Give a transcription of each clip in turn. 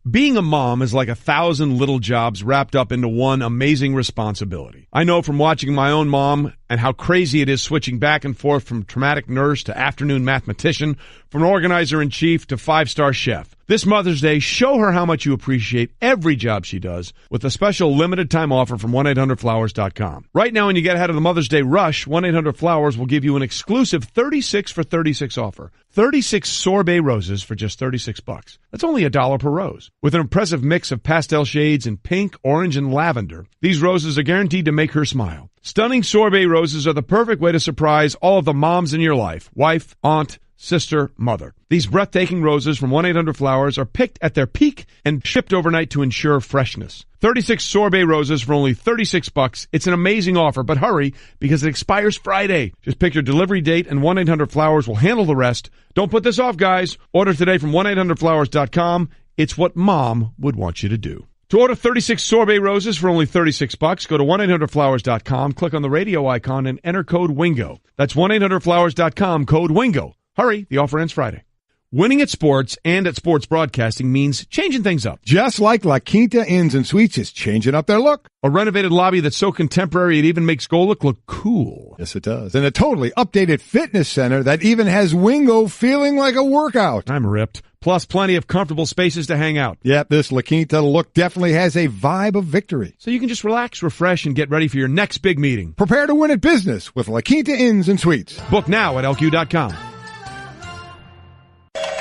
Being a mom is like 1,000 little jobs wrapped up into one amazing responsibility. I know from watching my own mom and how crazy it is switching back and forth from traumatic nurse to afternoon mathematician, from organizer-in-chief to five-star chef. This Mother's Day, show her how much you appreciate every job she does with a special limited-time offer from 1-800-Flowers.com. Right now, when you get ahead of the Mother's Day rush, 1-800-Flowers will give you an exclusive 36 for 36 offer. 36 sorbet roses for just $36. That's only $1 per rose. With an impressive mix of pastel shades in pink, orange, and lavender, these roses are guaranteed to make her smile. Stunning sorbet roses are the perfect way to surprise all of the moms in your life. Wife, aunt, sister, mother. These breathtaking roses from 1-800-Flowers are picked at their peak and shipped overnight to ensure freshness. 36 sorbet roses for only $36. It's an amazing offer, but hurry because it expires Friday. Just pick your delivery date and 1-800-Flowers will handle the rest. Don't put this off, guys. Order today from 1-800-Flowers.com. It's what mom would want you to do. To order 36 sorbet roses for only $36, go to 1-800-Flowers.com, click on the radio icon, and enter code WINGO. That's 1-800-Flowers.com, code WINGO. Hurry, the offer ends Friday. Winning at sports and at sports broadcasting means changing things up. Just like La Quinta Inns and Suites is changing up their look. A renovated lobby that's so contemporary it even makes Golic look cool. Yes, it does. And a totally updated fitness center that even has Wingo feeling like a workout. I'm ripped. Plus plenty of comfortable spaces to hang out. Yep, this La Quinta look definitely has a vibe of victory. So you can just relax, refresh, and get ready for your next big meeting. Prepare to win at business with La Quinta Inns and Suites. Book now at LQ.com.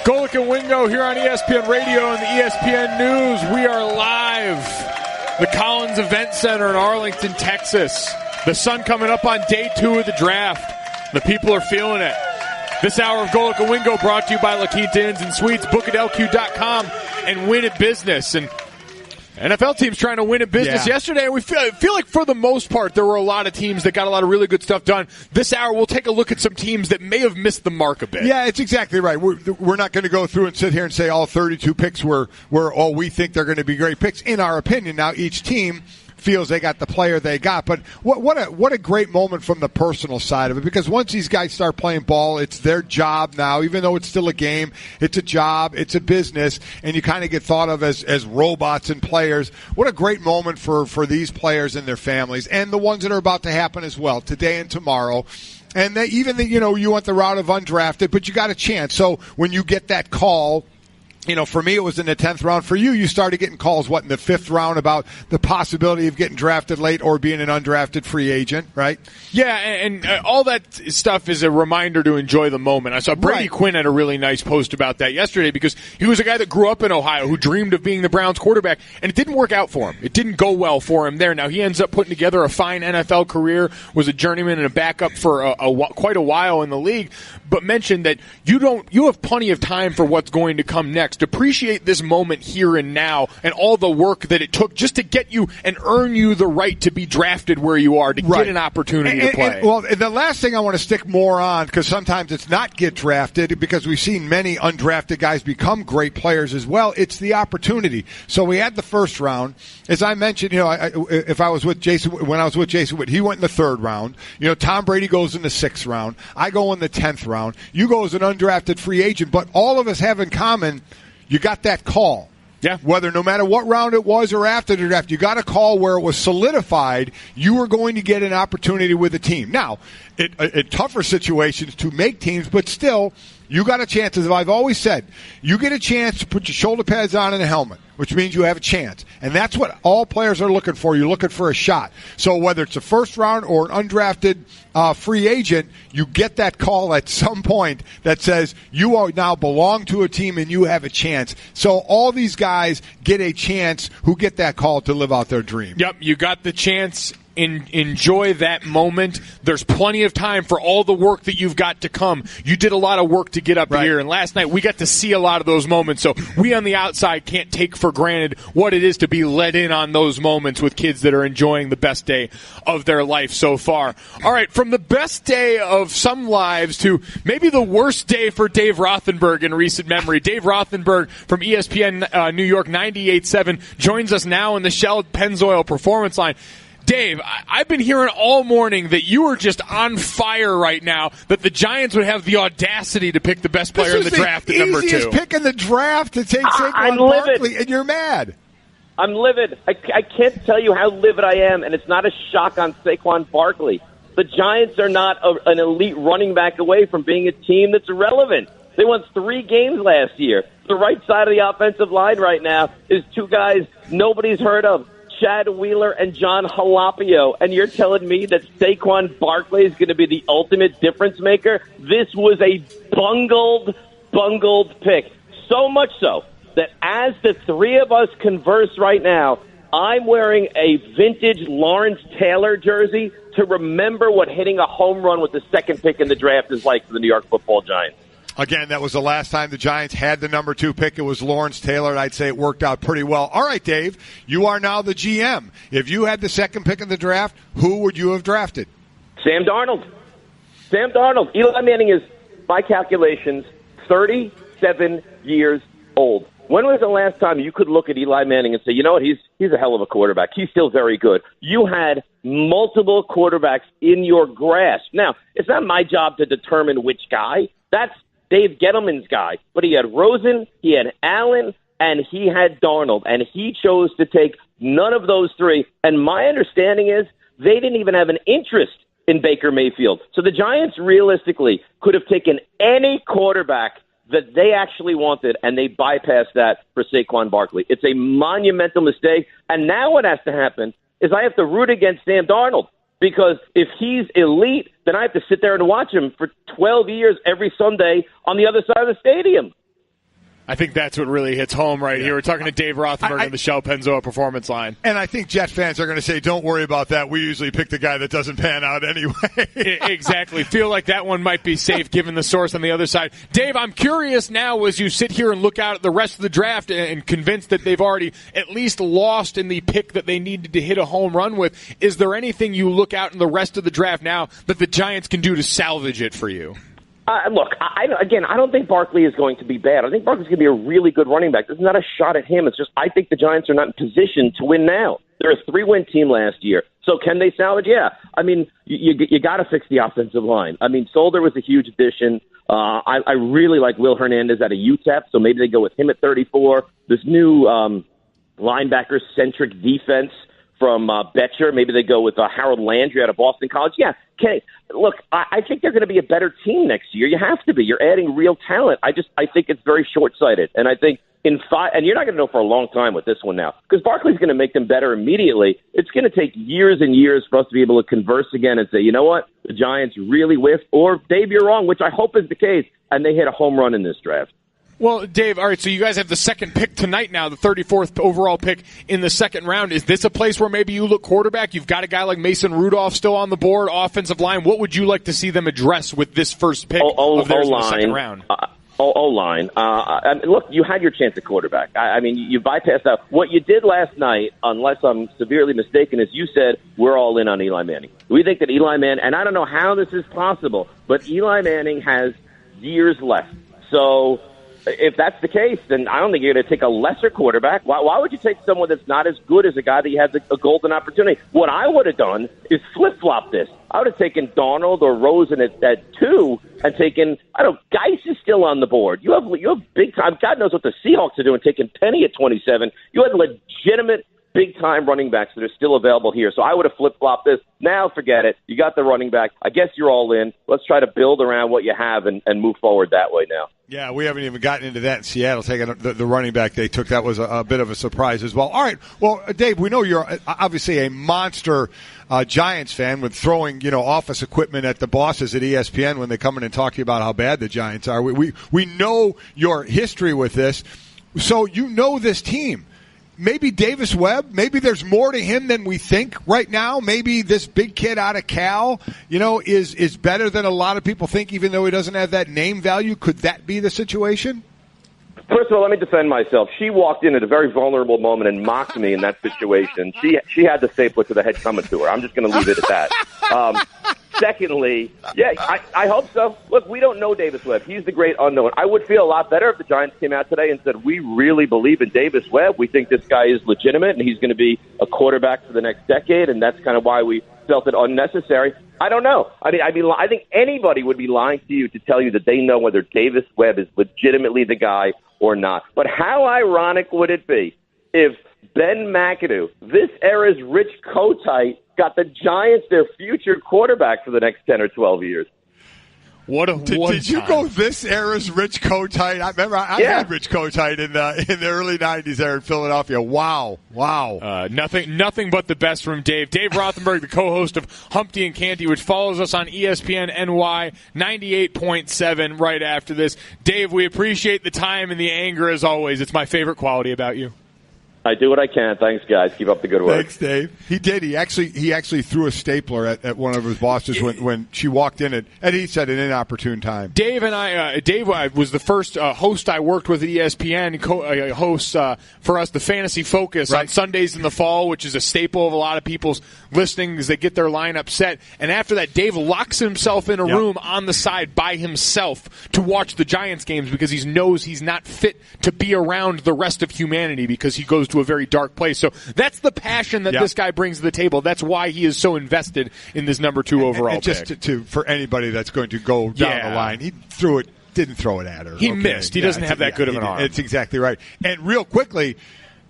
Golic and Wingo here on ESPN Radio and the ESPN News. We are live. The Collins Event Center in Arlington, Texas. The sun coming up on day 2 of the draft. The people are feeling it. This hour of Golic and Wingo brought to you by La Quinta Inns and Suites. Book at LQ.com and win at business. And NFL teams trying to win at business yesterday. We feel like for the most part there were a lot of teams that got a lot of really good stuff done. This hour we'll take a look at some teams that may have missed the mark a bit. Yeah, it's exactly right. We're not going to go through and sit here and say all 32 picks were all we think they're going to be great picks. In our opinion, now each team feels they got the player they got. But what a great moment from the personal side of it, because once these guys start playing ball, it's their job now. Even though it's still a game, it's a job, it's a business, and you kind of get thought of as robots and players. What a great moment for these players and their families, and the ones that are about to happen as well, today and tomorrow. And you went the route of undrafted, but you got a chance. So when you get that call, for me, it was in the 10th round. For you, you started getting calls, in the 5th round about the possibility of getting drafted late or being an undrafted free agent, right? Yeah, and all that stuff is a reminder to enjoy the moment. I saw Brady Quinn had a really nice post about that yesterday, because he was a guy that grew up in Ohio who dreamed of being the Browns quarterback, and it didn't work out for him. It didn't go well for him there. Now, he ends up putting together a fine NFL career, was a journeyman and a backup for quite a while in the league, but mentioned that you have plenty of time for what's going to come next. Appreciate this moment here and now and all the work that it took just to get you and earn you the right to be drafted where you are, to get an opportunity to play. Well, the last thing I want to stick more on, because sometimes it's not get drafted, because we've seen many undrafted guys become great players as well. It's the opportunity. So we had the first round. As I mentioned, if I was with Jason, when I was with Jason Witt, he went in the 3rd round. Tom Brady goes in the 6th round. I go in the 10th round. You go as an undrafted free agent, but all of us have in common, you got that call. Yeah. Whether no matter what round it was or after the draft, you got a call where it was solidified you were going to get an opportunity with a team. Now, in tougher situations to make teams, but still, you got a chance. As I've always said, you get a chance to put your shoulder pads on and a helmet, which means you have a chance. And that's what all players are looking for. You're looking for a shot. So whether it's a 1st round or an undrafted free agent, you get that call at some point that says you are now belong to a team and you have a chance. So all these guys get a chance who get that call to live out their dream. Yep, you got the chance. Enjoy that moment. There's plenty of time for all the work that you've got to come. You did a lot of work to get up here, and last night we got to see a lot of those moments. So we on the outside can't take for granted what it is to be let in on those moments with kids that are enjoying the best day of their life so far. All right, from the best day of some lives to maybe the worst day for Dave Rothenberg in recent memory. Dave Rothenberg from ESPN New York 98.7 joins us now in the Shell Pennzoil Performance Line. Dave, I've been hearing all morning that you are just on fire right now, that the Giants would have the audacity to pick the best player in the draft at number 2. This is the easiest pick in the draft to take Saquon Barkley, and you're mad. I'm livid. I can't tell you how livid I am, and it's not a shock on Saquon Barkley. The Giants are not an elite running back away from being a team that's irrelevant. They won 3 games last year. The right side of the offensive line right now is 2 guys nobody's heard of, Chad Wheeler and John Halapio. And you're telling me that Saquon Barkley is going to be the ultimate difference maker? This was a bungled pick. So much so that as the 3 of us converse right now, I'm wearing a vintage Lawrence Taylor jersey to remember what hitting a home run with the 2nd pick in the draft is like for the New York Football Giants. Again, that was the last time the Giants had the number 2 pick. It was Lawrence Taylor, and I'd say it worked out pretty well. All right, Dave, you are now the GM. If you had the 2nd pick in the draft, who would you have drafted? Sam Darnold. Eli Manning is, by calculations, 37 years old. When was the last time you could look at Eli Manning and say, you know what, he's a hell of a quarterback. He's still very good. You had multiple quarterbacks in your grasp. Now, it's not my job to determine which guy. That's Dave Gettleman's guy. But he had Rosen, he had Allen, and he had Darnold. And he chose to take none of those 3. And my understanding is they didn't even have an interest in Baker Mayfield. So the Giants realistically could have taken any quarterback that they actually wanted, and they bypassed that for Saquon Barkley. It's a monumental mistake. And now what has to happen is I have to root against Sam Darnold. Because if he's elite, then I have to sit there and watch him for 12 years every Sunday on the other side of the stadium. I think that's what really hits home right here. We're talking to Dave Rothenberg on the Shell Pennzoil Performance Line. And I think Jet fans are going to say, don't worry about that. We usually pick the guy that doesn't pan out anyway. Exactly. Feel like that one might be safe given the source on the other side. Dave, I'm curious now as you sit here and look out at the rest of the draft and convinced that they've already at least lost in the pick that they needed to hit a home run with. Is there anything you look out in the rest of the draft now that the Giants can do to salvage it for you? Look, I don't think Barkley is going to be bad. I think Barkley's going to be a really good running back. This is not a shot at him. It's just I think the Giants are not in position to win now. They're a 3-win team last year. So can they salvage? Yeah. I mean, you got to fix the offensive line. I mean, Solder was a huge addition. I really like Will Hernandez out of UTEP, so maybe they go with him at 34. This new linebacker-centric defense from Betcher. Maybe they go with Harold Landry out of Boston College. Yeah, okay. Look, I think they're going to be a better team next year. You have to be. You're adding real talent. I think it's very short-sighted. And I think in 5, and you're not going to know for a long time with this one now, because Barkley's going to make them better immediately. It's going to take years and years for us to be able to converse again and say, you know what, the Giants really whiffed, or Dave, you're wrong, which I hope is the case, and they hit a home run in this draft. Well, Dave, all right, so you guys have the 2nd pick tonight now, the 34th overall pick in the 2nd round. Is this a place where maybe you look quarterback? You've got a guy like Mason Rudolph still on the board, offensive line. What would you like to see them address with this first pick of theirs in the 2nd round? O-line. Look, you had your chance at quarterback. I mean, you bypassed that. What you did last night, unless I'm severely mistaken, is you said, we're all in on Eli Manning. We think that Eli Manning, and I don't know how this is possible, but Eli Manning has years left. So if that's the case, then I don't think you're going to take a lesser quarterback. Why would you take someone that's not as good as a guy that has a golden opportunity? What I would have done is flip-flop this. I would have taken Darnold or Rosen at 2 and taken, Geis is still on the board. You have big time. God knows what the Seahawks are doing, taking Penny at 27. You had legitimate big-time running backs that are still available here. So I would have flip-flopped this. Now forget it. You got the running back. I guess you're all in. Let's try to build around what you have and move forward that way now. Yeah, we haven't even gotten into that in Seattle, taking the running back they took. That was a bit of a surprise as well. All right. Well, Dave, we know you're obviously a monster Giants fan with throwing, office equipment at the bosses at ESPN when they come in and talk to you about how bad the Giants are. We know your history with this, so you know this team. Maybe Davis Webb, maybe there's more to him than we think right now. Maybe this big kid out of Cal, is better than a lot of people think, even though he doesn't have that name value. Could that be the situation? First of all, let me defend myself. She walked in at a very vulnerable moment and mocked me in that situation. She had the stapler to the head coming to her. I'm just going to leave it at that. secondly, yeah, I hope so. Look, we don't know Davis Webb. He's the great unknown. I would feel a lot better if the Giants came out today and said, we really believe in Davis Webb. We think this guy is legitimate, and he's going to be a quarterback for the next decade, and that's kind of why we felt it unnecessary. I don't know. I think anybody would be lying to you to tell you that they know whether Davis Webb is legitimately the guy or not. But how ironic would it be if Ben McAdoo, this era's Rich Kotite, got the Giants their future quarterback for the next 10 or 12 years? Did you go this era's Rich Kotite? I remember I had Rich Kotite in the early 90s there in Philadelphia. Wow. Nothing but the best from Dave. Dave Rothenberg, the co-host of Humpty and Canty, which follows us on ESPN NY 98.7 right after this. Dave, we appreciate the time and the anger as always. It's my favorite quality about you. I do what I can. Thanks, guys. Keep up the good work. Thanks, Dave. He did. He actually threw a stapler at one of his bosses when she walked in, and he said an inopportune time. Dave was the first host I worked with at ESPN, hosts for us the Fantasy Focus on Sundays in the fall, which is a staple of a lot of people's listening as they get their lineup set. And after that, Dave locks himself in a room on the side by himself to watch the Giants games because he knows he's not fit to be around the rest of humanity because he goes to a very dark place. So that's the passion that this guy brings to the table. That's why he is so invested in this number 2 overall and just pick. For anybody that's going to go down the line, he didn't throw it at her. He missed. He doesn't have that good of an arm. It's exactly right. And real quickly,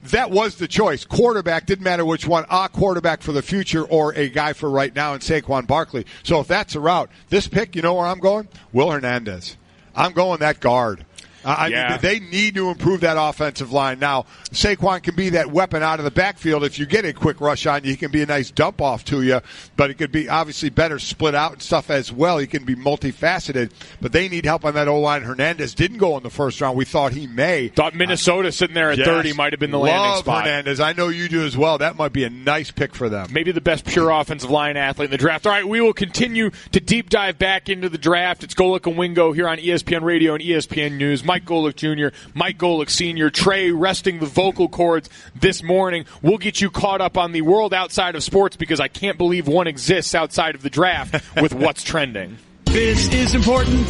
that was the choice. Quarterback, didn't matter which one, a quarterback for the future or a guy for right now in Saquon Barkley. So if that's a route, this pick, you know where I'm going? Will Hernandez. I'm going that guard. I mean, they need to improve that offensive line. Now, Saquon can be that weapon out of the backfield. If you get a quick rush on you, he can be a nice dump off to you, but it could be obviously better split out and stuff as well. He can be multifaceted, but they need help on that O-line. Hernandez didn't go in the first round. We thought he may. Thought Minnesota sitting there at 30 might have been the landing spot. Hernandez. I know you do as well. That might be a nice pick for them. Maybe the best pure offensive line athlete in the draft. All right, we will continue to deep dive back into the draft. It's Golic and Wingo here on ESPN Radio and ESPN News. Mike Golic Jr., Mike Golic Sr., Trey resting the vocal cords this morning. We'll get you caught up on the world outside of sports because I can't believe one exists outside of the draft with what's trending. This is important.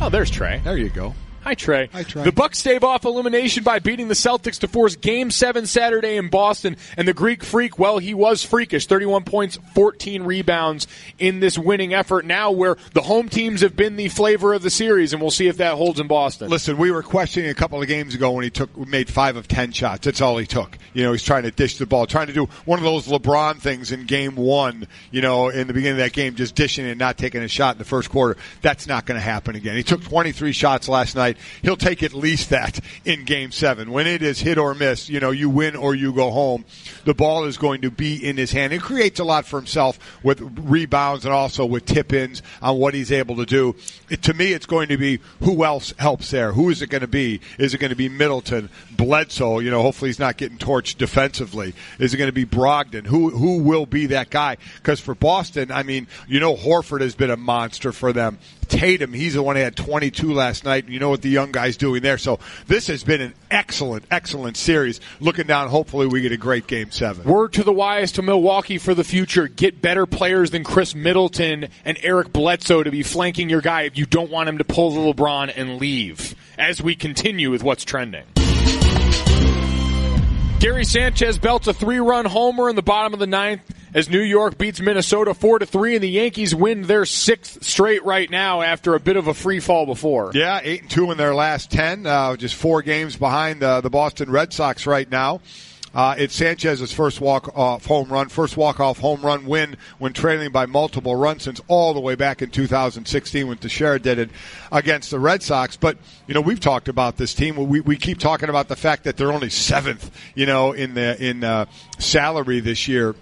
Oh, there's Trey. There you go. Hi, Trey. Hi, Trey. The Bucks stave off elimination by beating the Celtics to force Game 7 Saturday in Boston. And the Greek Freak, well, he was freakish. 31 points, 14 rebounds in this winning effort now where the home teams have been the flavor of the series, and we'll see if that holds in Boston. Listen, we were questioning a couple of games ago when he made 5 of 10 shots. That's all he took. You know, he's trying to dish the ball, trying to do one of those LeBron things in Game 1, you know, in the beginning of that game, just dishing and not taking a shot in the first quarter. That's not going to happen again. He took 23 shots last night. He'll take at least that in Game 7. When it is hit or miss, you know, you win or you go home, the ball is going to be in his hand. He creates a lot for himself with rebounds and also with tip-ins on what he's able to do. To me, it's going to be who else helps there. Who is it going to be? Is it going to be Middleton, Bledsoe? You know, hopefully he's not getting torched defensively. Is it going to be Brogdon? Who will be that guy? Because for Boston, I mean, you know, Horford has been a monster for them. Tatum, he's the one who had 22 last night. You know what the young guy's doing there. So this has been an excellent, excellent series. Looking down, hopefully we get a great Game 7. Word to the wise to Milwaukee for the future. Get better players than Chris Middleton and Eric Bledsoe to be flanking your guy if you don't want him to pull the LeBron and leave. As we continue with what's trending. Gary Sanchez belts a 3-run homer in the bottom of the 9th as New York beats Minnesota 4-3, and the Yankees win their 6th straight right now after a bit of a free fall before. Yeah, 8-2 in their last 10, just 4 games behind the Boston Red Sox right now. It's Sanchez's first walk-off home run win when trailing by multiple runs since all the way back in 2016 when Teixeira did it against the Red Sox. But, you know, we've talked about this team. We keep talking about the fact that they're only 7th, you know, in salary this year.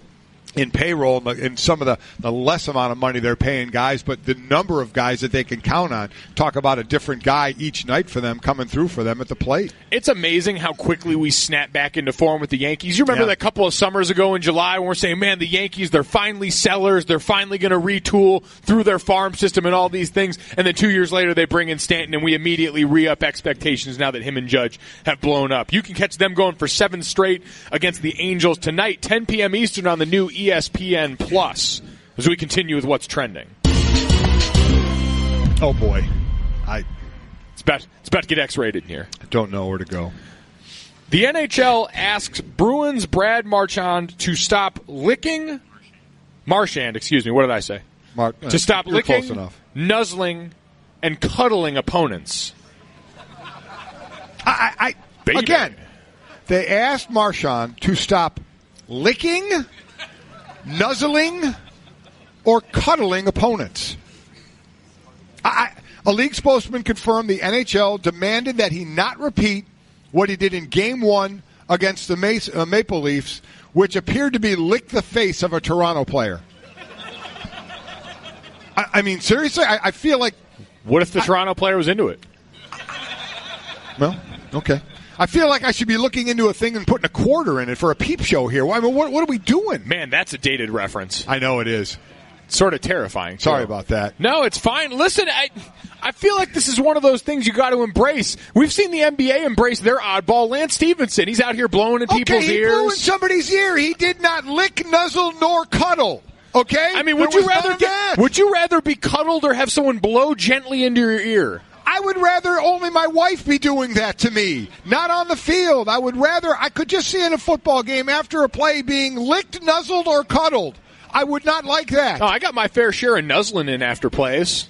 In payroll and some of the less amount of money they're paying guys, but the number of guys that they can count on. Talk about a different guy each night for them coming through for them at the plate. It's amazing how quickly we snap back into form with the Yankees. You remember that couple of summers ago in July when we're saying, man, the Yankees, they're finally sellers. They're finally going to retool through their farm system and all these things. And then 2 years later, they bring in Stanton, and we immediately re-up expectations now that him and Judge have blown up. You can catch them going for 7 straight against the Angels tonight, 10 p.m. Eastern on the new ESPN+. as we continue with what's trending. Oh, boy. It's about to get X-rated here. I don't know where to go. The NHL asks Bruins Brad Marchand to stop licking... Marchand, excuse me. What did I say? To stop licking, nuzzling, and cuddling opponents. Again, they asked Marchand to stop licking, nuzzling, or cuddling opponents. A league spokesman confirmed the NHL demanded that he not repeat what he did in Game 1 against the Maple Leafs, which appeared to be lick the face of a Toronto player. I mean, seriously, I feel like... What if the Toronto player was into it? Well, okay. I feel like I should be looking into a thing and putting a quarter in it for a peep show here. I mean, what are we doing? Man, that's a dated reference. I know it is. Sort of terrifying. Sorry about that. No, it's fine. Listen, I feel like this is one of those things you got to embrace. We've seen the NBA embrace their oddball. Lance Stevenson, he's out here blowing in people's ears. He blew in somebody's ear. He did not lick, nuzzle, nor cuddle. Okay? I mean, would you rather be cuddled or have someone blow gently into your ear? I would rather only my wife be doing that to me, not on the field. I could just see in a football game after a play being licked, nuzzled, or cuddled. I would not like that. Oh, I got my fair share of nuzzling in after plays.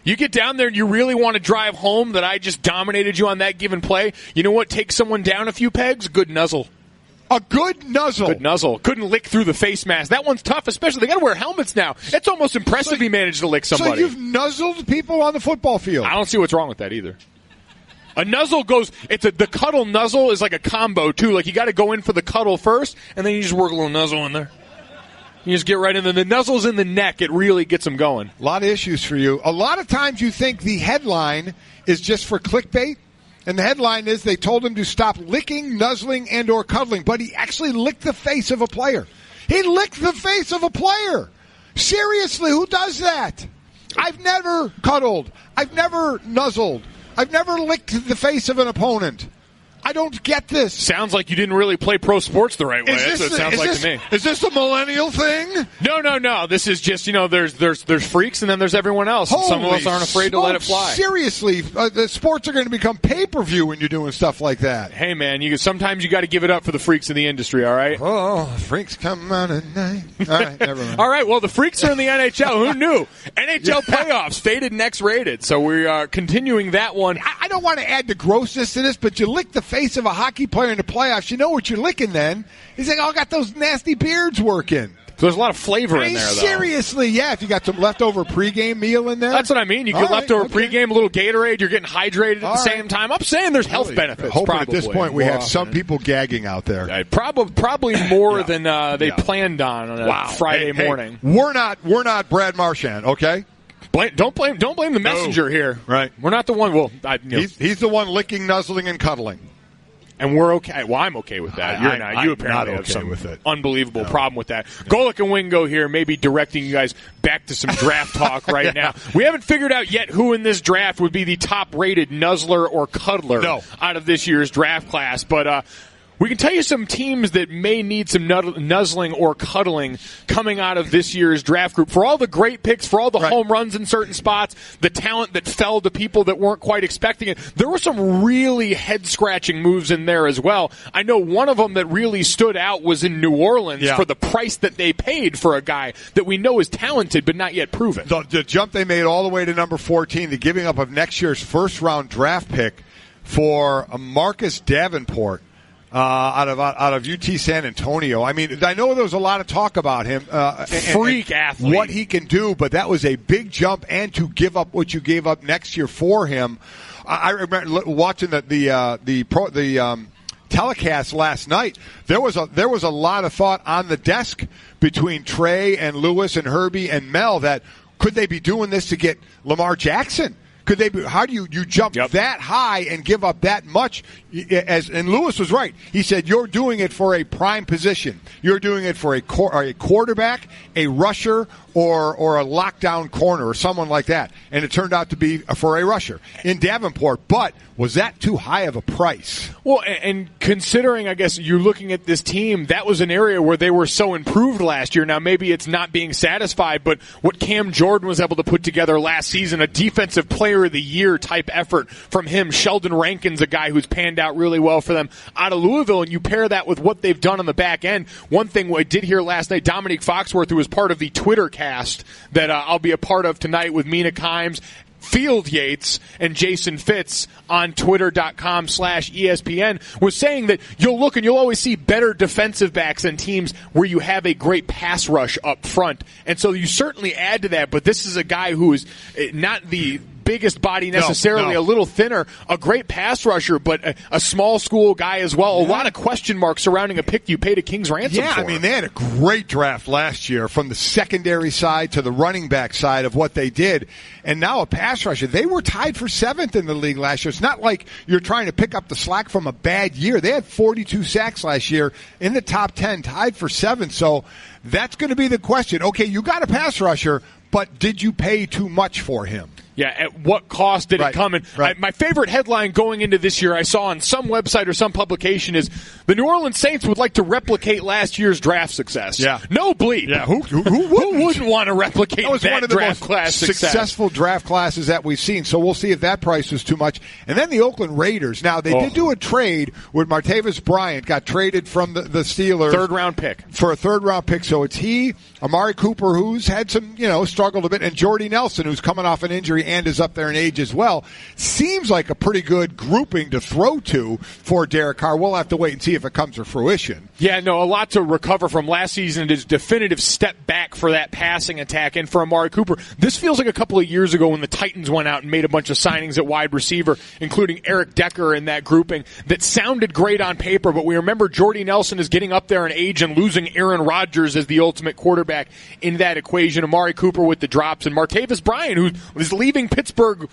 You get down there and you really want to drive home that I just dominated you on that given play. You know what takes someone down a few pegs? Good nuzzle. A good nuzzle. Good nuzzle. Couldn't lick through the face mask. That one's tough, especially. They got to wear helmets now. It's almost impressive he managed to lick somebody. So you've nuzzled people on the football field. I don't see what's wrong with that either. A nuzzle goes, the cuddle nuzzle is like a combo too. Like you got to go in for the cuddle first, and then you just work a little nuzzle in there. You just get right in there. The nuzzle's in the neck. It really gets them going. A lot of issues for you. A lot of times you think the headline is just for clickbait, and the headline is they told him to stop licking, nuzzling, and or cuddling, but he actually licked the face of a player. He licked the face of a player. Seriously, who does that? I've never cuddled. I've never nuzzled. I've never licked the face of an opponent. I don't get this. Sounds like you didn't really play pro sports the right way. That's what it sounds like to me. Is this a millennial thing? No. This is just, there's freaks and then there's everyone else. And some of us aren't afraid to let it fly. Seriously, the sports are going to become pay-per-view when you're doing stuff like that. Hey, man, sometimes you got to give it up for the freaks in the industry, all right? Oh, freaks come out at night. All right, never mind. All right, well, the freaks are in the NHL. Who knew? NHL playoffs, faded and X-rated. So we are continuing that one. I don't want to add the grossness to this, but you lick the face of a hockey player in the playoffs, you know what you're licking then. He's like, got those nasty beards working. So there's a lot of flavor in there, though. Seriously, yeah. If you got some leftover pregame meal in there. That's what I mean. You get leftover pregame, a little Gatorade, you're getting hydrated at the same time. I'm saying there's health benefits, probably. At this point, we have some people gagging out there. Probably more than they planned on a Friday morning. We're not Brad Marchand, okay? Don't blame the messenger here. Right. We're not the one. Well, he's the one licking, nuzzling, and cuddling. And we're okay. Well, I'm okay with that. You're not. You apparently have some unbelievable problem with that. No. Golic and Wingo here, maybe directing you guys back to some draft talk right now. We haven't figured out yet who in this draft would be the top-rated nuzzler or cuddler out of this year's draft class. But we can tell you some teams that may need some nuzzling or cuddling coming out of this year's draft group. For all the great picks, for all the home runs in certain spots, the talent that fell to people that weren't quite expecting it, there were some really head-scratching moves in there as well. I know one of them that really stood out was in New Orleans for the price that they paid for a guy that we know is talented but not yet proven. The jump they made all the way to number 14, the giving up of next year's first-round draft pick for Marcus Davenport. Out of UT San Antonio. I mean, I know there was a lot of talk about him. Freak athlete. What he can do, but that was a big jump, and to give up what you gave up next year for him. I remember watching the telecast last night. There was a lot of thought on the desk between Trey and Lewis and Herbie and Mel that could they be doing this to get Lamar Jackson? could they be? How do you jump that high and give up that much? And Lewis was right. He said you're doing it for a prime position. You're doing it for a quarterback, a rusher, or a lockdown corner or someone like that. And it turned out to be for a rusher in Davenport. But was that too high of a price? Well, and considering, I guess, you're looking at this team, that was an area where they were so improved last year. Now, maybe it's not being satisfied, but what Cam Jordan was able to put together last season, a defensive player of the year type effort from him. Sheldon Rankin's a guy who's panned out really well for them out of Louisville, and you pair that with what they've done on the back end. One thing I did hear last night, Dominique Foxworth, who was part of the Twitter cast that I'll be a part of tonight with Mina Kimes, Field Yates, and Jason Fitz on Twitter.com/ESPN, was saying that you'll look and you'll always see better defensive backs than teams where you have a great pass rush up front. And so you certainly add to that, but this is a guy who is not the biggest body necessarily, a little thinner, a great pass rusher, but a small school guy as well. A lot of question marks surrounding a pick you paid a king's ransom for. I mean, they had a great draft last year from the secondary side to the running back side of what they did. And now a pass rusher. They were tied for 7th in the league last year. It's not like you're trying to pick up the slack from a bad year. They had 42 sacks last year in the top 10, tied for 7th. So that's going to be the question. Okay, you got a pass rusher, but did you pay too much for him? Yeah, at what cost did it come? And my favorite headline going into this year I saw on some website or some publication is the New Orleans Saints would like to replicate last year's draft success. Yeah. No bleep. Yeah, who wouldn't want to replicate that was that one of the draft most class successful draft classes that we've seen. So we'll see if that price was too much. And then the Oakland Raiders. Now, they did do a trade with Martavis Bryant, got traded from the Steelers. Third-round pick. For a third-round pick. So it's he, Amari Cooper, who's had some, struggled a bit, and Jordy Nelson, who's coming off an injury and is up there in age as well. Seems like a pretty good grouping to throw to for Derek Carr. We'll have to wait and see if it comes to fruition. Yeah, no, a lot to recover from last season. It is a definitive step back for that passing attack. And for Amari Cooper, this feels like a couple of years ago when the Titans went out and made a bunch of signings at wide receiver, including Eric Decker in that grouping, that sounded great on paper, but we remember Jordy Nelson is getting up there in age and losing Aaron Rodgers as the ultimate quarterback in that equation. Amari Cooper with the drops, and Martavis Bryant, who is leaving Pittsburgh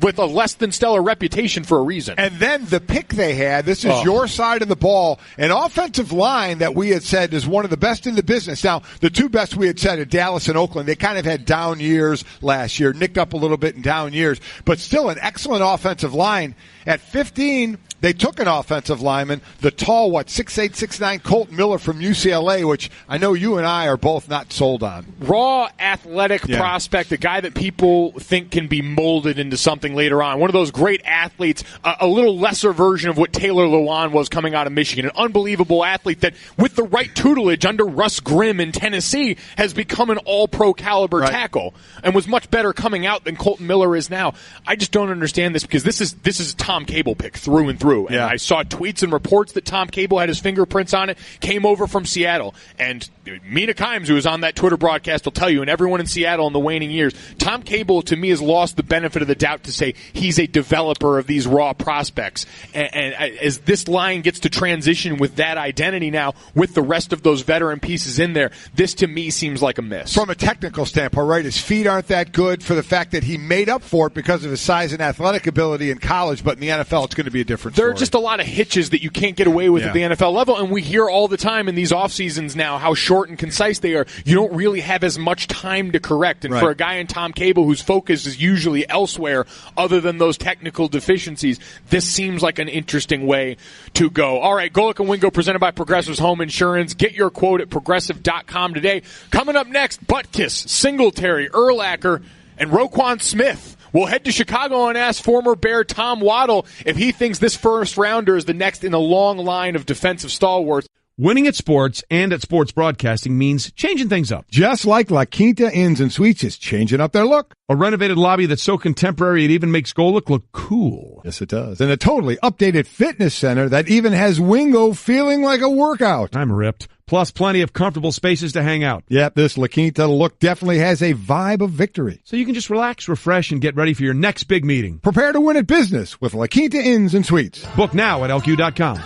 with a less than stellar reputation for a reason. And then the pick they had, this is your side of the ball, an offensive line that we had said is one of the best in the business. Now, the two best we had said are Dallas and Oakland. They kind of had down years last year, nicked up a little bit in down years, but still an excellent offensive line. At 15, they took an offensive lineman, the tall, 6'8", 6'9", Colton Miller from UCLA, which I know you and I are both not sold on. Raw, athletic prospect, a guy that people think can be molded into something later on. One of those great athletes, a little lesser version of what Taylor Lewan was coming out of Michigan. An unbelievable athlete that, with the right tutelage under Russ Grimm in Tennessee, has become an all-pro caliber tackle and was much better coming out than Colton Miller is now. I just don't understand this because this is Tom Cable pick through and through. And I saw tweets and reports that Tom Cable had his fingerprints on it, came over from Seattle. And Mina Kimes, who was on that Twitter broadcast, will tell you, and everyone in Seattle in the waning years, Tom Cable, to me, has lost the benefit of the doubt to say he's a developer of these raw prospects. And as this line gets to transition with that identity now, with the rest of those veteran pieces in there, this to me seems like a miss. From a technical standpoint, right? His feet aren't that good for the fact that he made up for it because of his size and athletic ability in college, but in the NFL, it's going to be a different story. There are just a lot of hitches that you can't get away with at the NFL level, and we hear all the time in these off seasons now how short and concise they are. You don't really have as much time to correct. And for a guy in Tom Cable whose focus is usually elsewhere other than those technical deficiencies, this seems like an interesting way to go. All right, Golic and Wingo presented by Progressive's Home Insurance. Get your quote at Progressive.com today. Coming up next, Butkus, Singletary, Urlacher, and Roquan Smith. We'll head to Chicago and ask former Bear Tom Waddle if he thinks this first rounder is the next in a long line of defensive stalwarts. Winning at sports and at sports broadcasting means changing things up. Just like La Quinta Inns and Suites is changing up their look. A renovated lobby that's so contemporary it even makes Golic look cool. Yes, it does. And a totally updated fitness center that even has Wingo feeling like a workout. I'm ripped. Plus plenty of comfortable spaces to hang out. Yep, this La Quinta look definitely has a vibe of victory. So you can just relax, refresh, and get ready for your next big meeting. Prepare to win at business with La Quinta Inns and Suites. Book now at LQ.com.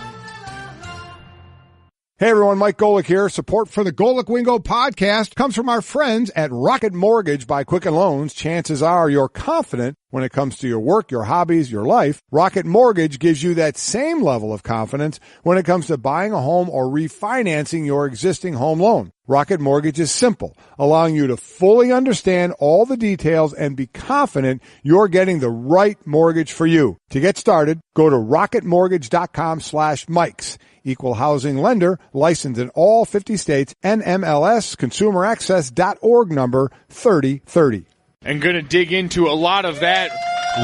Hey everyone, Mike Golic here. Support for the Golic Wingo podcast comes from our friends at Rocket Mortgage by Quicken Loans. Chances are you're confident when it comes to your work, your hobbies, your life. Rocket Mortgage gives you that same level of confidence when it comes to buying a home or refinancing your existing home loan. Rocket Mortgage is simple, allowing you to fully understand all the details and be confident you're getting the right mortgage for you. To get started, go to rocketmortgage.com/Mikes. Equal housing lender, licensed in all 50 states, NMLS, consumeraccess.org number 3030. And going to dig into a lot of that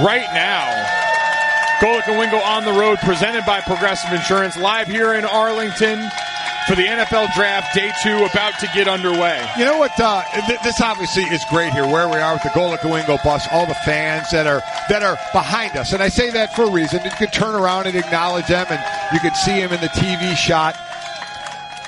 right now. Golic and Wingo on the road, presented by Progressive Insurance, live here in Arlington for the NFL Draft, Day 2, about to get underway. You know what? This obviously is great here, where we are with the Golic and Wingo bus, all the fans that are behind us. And I say that for a reason. You can turn around and acknowledge them, and you can see them in the TV shot.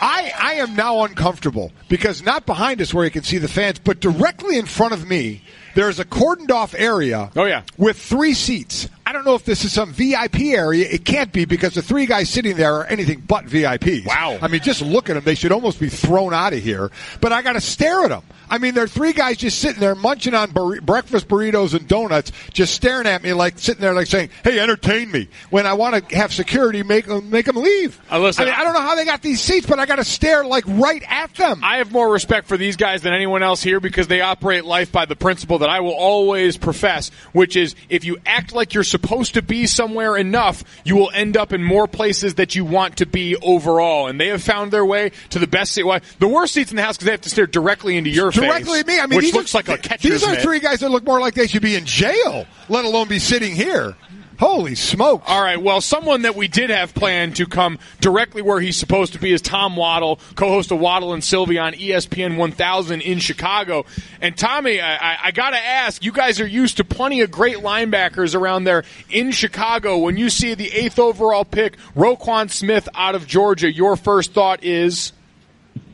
I am now uncomfortable because not behind us where you can see the fans, but directly in front of me, there's a cordoned off area with 3 seats. I don't know if this is some VIP area. It can't be because the 3 guys sitting there are anything but VIPs. Wow. I mean, just look at them. They should almost be thrown out of here. But I got to stare at them. I mean, there are 3 guys just sitting there munching on breakfast burritos and donuts, just staring at me like sitting there like saying, hey, entertain me. When I want to have security, make them leave. Listen, I mean, I don't know how they got these seats, but I got to stare like right at them. I have more respect for these guys than anyone else here because they operate life by the principle that I will always profess, which is if you act like you're supposed to be somewhere enough, you will end up in more places that you want to be overall. And they have found their way to the best seat. Well, the worst seats in the house because they have to stare directly into your face. Directly at me. I mean, which looks like a catcher's These are mitt. 3 guys that look more like they should be in jail, let alone be sitting here. Holy smokes. All right, well, someone that we did have planned to come directly where he's supposed to be is Tom Waddle, co-host of Waddle and Sylvie on ESPN 1000 in Chicago. And Tommy, I got to ask, you guys are used to plenty of great linebackers around there in Chicago. When you see the 8th overall pick, Roquan Smith out of Georgia, your first thought is?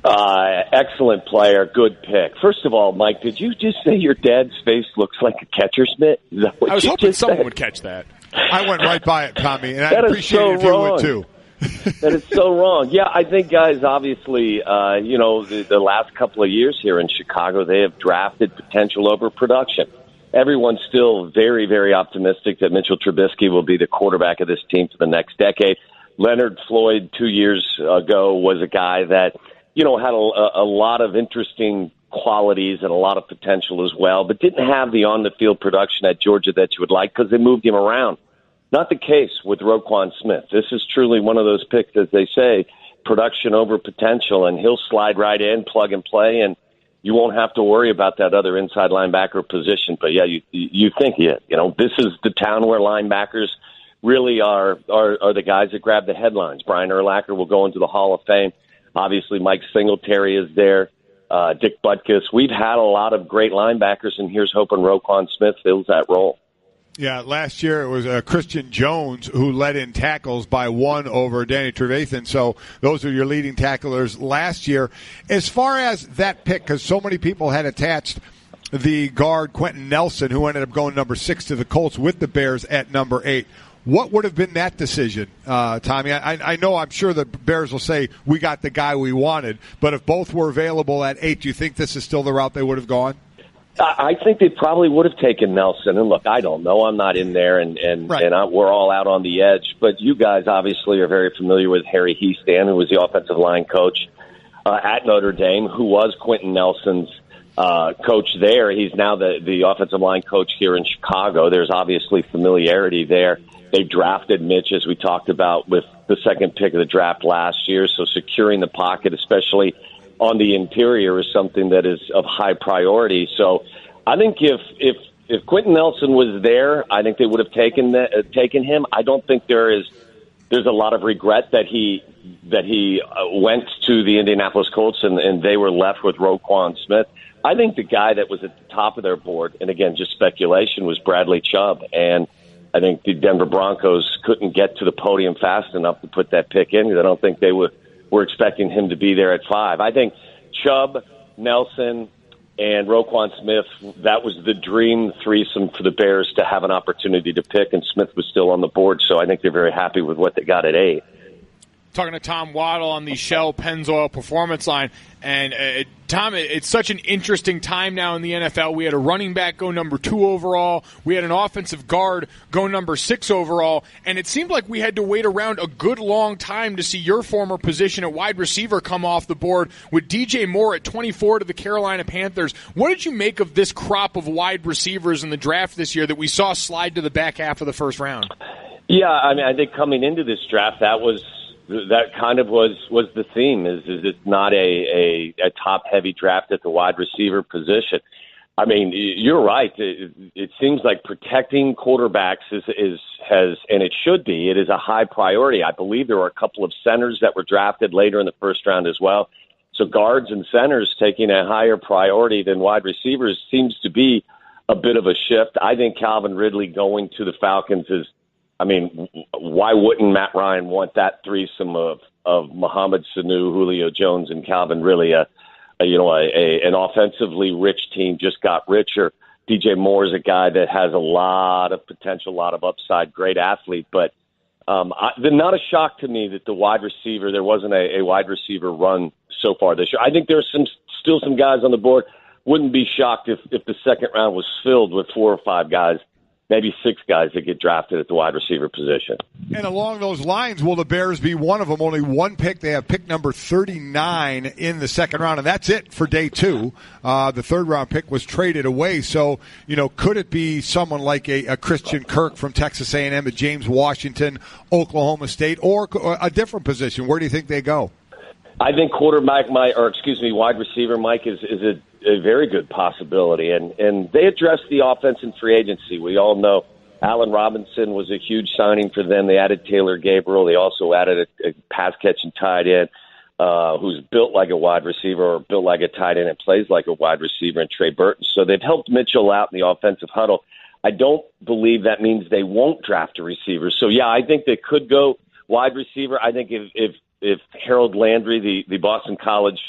Excellent player, good pick. First of all, Mike, did you just say your dad's face looks like a catcher's mitt? I was hoping someone would catch that. I went right by it, Tommy, and I'd appreciate it if you would too. That is so wrong. Yeah, I think guys, obviously, the last couple of years here in Chicago, they have drafted potential over production. Everyone's still very, very optimistic that Mitchell Trubisky will be the quarterback of this team for the next decade. Leonard Floyd 2 years ago was a guy that, had a lot of interesting qualities and a lot of potential as well, but didn't have the on-the-field production at Georgia that you would like because they moved him around. Not the case with Roquan Smith. This is truly one of those picks, as they say, production over potential, and he'll slide right in, plug and play, and you won't have to worry about that other inside linebacker position. But, yeah, you think it. This is the town where linebackers really are the guys that grab the headlines. Brian Urlacher will go into the Hall of Fame. Obviously, Mike Singletary is there. Dick Butkus. We've had a lot of great linebackers, and here's hoping Roquan Smith fills that role. Yeah, last year it was Christian Jones who led in tackles by 1 over Danny Trevathan. So those are your leading tacklers last year. As far as that pick, because so many people had attached the guard Quentin Nelson, who ended up going number 6 to the Colts with the Bears at number 8. What would have been that decision, Tommy? I know I'm sure the Bears will say we got the guy we wanted, but if both were available at 8, do you think this is still the route they would have gone? I think they probably would have taken Nelson. And look, I don't know. I'm not in there, and we're all out on the edge. But you guys obviously are very familiar with Harry Hiestand, who was the offensive line coach at Notre Dame, who was Quentin Nelson's coach there. He's now the offensive line coach here in Chicago. There's obviously familiarity there. They drafted Mitch, as we talked about, with the second pick of the draft last year. So securing the pocket, especially on the interior, is something that is of high priority. So I think if Quentin Nelson was there, I think they would have taken him. I don't think there's a lot of regret that he went to the Indianapolis Colts and they were left with Roquan Smith. I think the guy that was at the top of their board, and again, just speculation, was Bradley Chubb. And I think the Denver Broncos couldn't get to the podium fast enough to put that pick in because I don't think they were expecting him to be there at 5. I think Chubb, Nelson, and Roquan Smith, that was the dream threesome for the Bears to have an opportunity to pick, and Smith was still on the board, so I think they're very happy with what they got at 8. talking to Tom Waddle on the Shell Pennzoil Performance line. And, Tom, it's such an interesting time now in the NFL. We had a running back go number 2 overall. We had an offensive guard go number 6 overall. And it seemed like we had to wait around a good long time to see your former position at wide receiver come off the board with DJ Moore at 24 to the Carolina Panthers. What did you make of this crop of wide receivers in the draft this year that we saw slide to the back half of the first round? Yeah, I mean, I think coming into this draft, that kind of was the theme. Is it's not a top heavy draft at the wide receiver position. I mean, you're right. It seems like protecting quarterbacks has and it should be. It is a high priority. I believe there were a couple of centers that were drafted later in the first round as well. So guards and centers taking a higher priority than wide receivers seems to be a bit of a shift. I think Calvin Ridley going to the Falcons is. I mean, why wouldn't Matt Ryan want that threesome of Mohamed Sanu, Julio Jones, and Calvin Ridley? An offensively rich team just got richer. DJ Moore is a guy that has a lot of potential, a lot of upside, great athlete. But not a shock to me that there wasn't a wide receiver run so far this year. I think there's still some guys on the board. Wouldn't be shocked if the second round was filled with 4 or 5 guys. Maybe 6 guys that get drafted at the wide receiver position. And along those lines, will the Bears be one of them? Only one pick. They have pick number 39 in the second round, and that's it for day 2. The third-round pick was traded away. So, could it be someone like a Christian Kirk from Texas A&M, a James Washington, Oklahoma State, or a different position? Where do you think they go? I think wide receiver, Mike, is a very good possibility. And they addressed the offense in free agency. We all know Allen Robinson was a huge signing for them. They added Taylor Gabriel. They also added a pass-catching tight end who's built like a wide receiver or built like a tight end and plays like a wide receiver in Trey Burton. So they've helped Mitchell out in the offensive huddle. I don't believe that means they won't draft a receiver. So, yeah, I think they could go wide receiver. I think if Harold Landry, the Boston College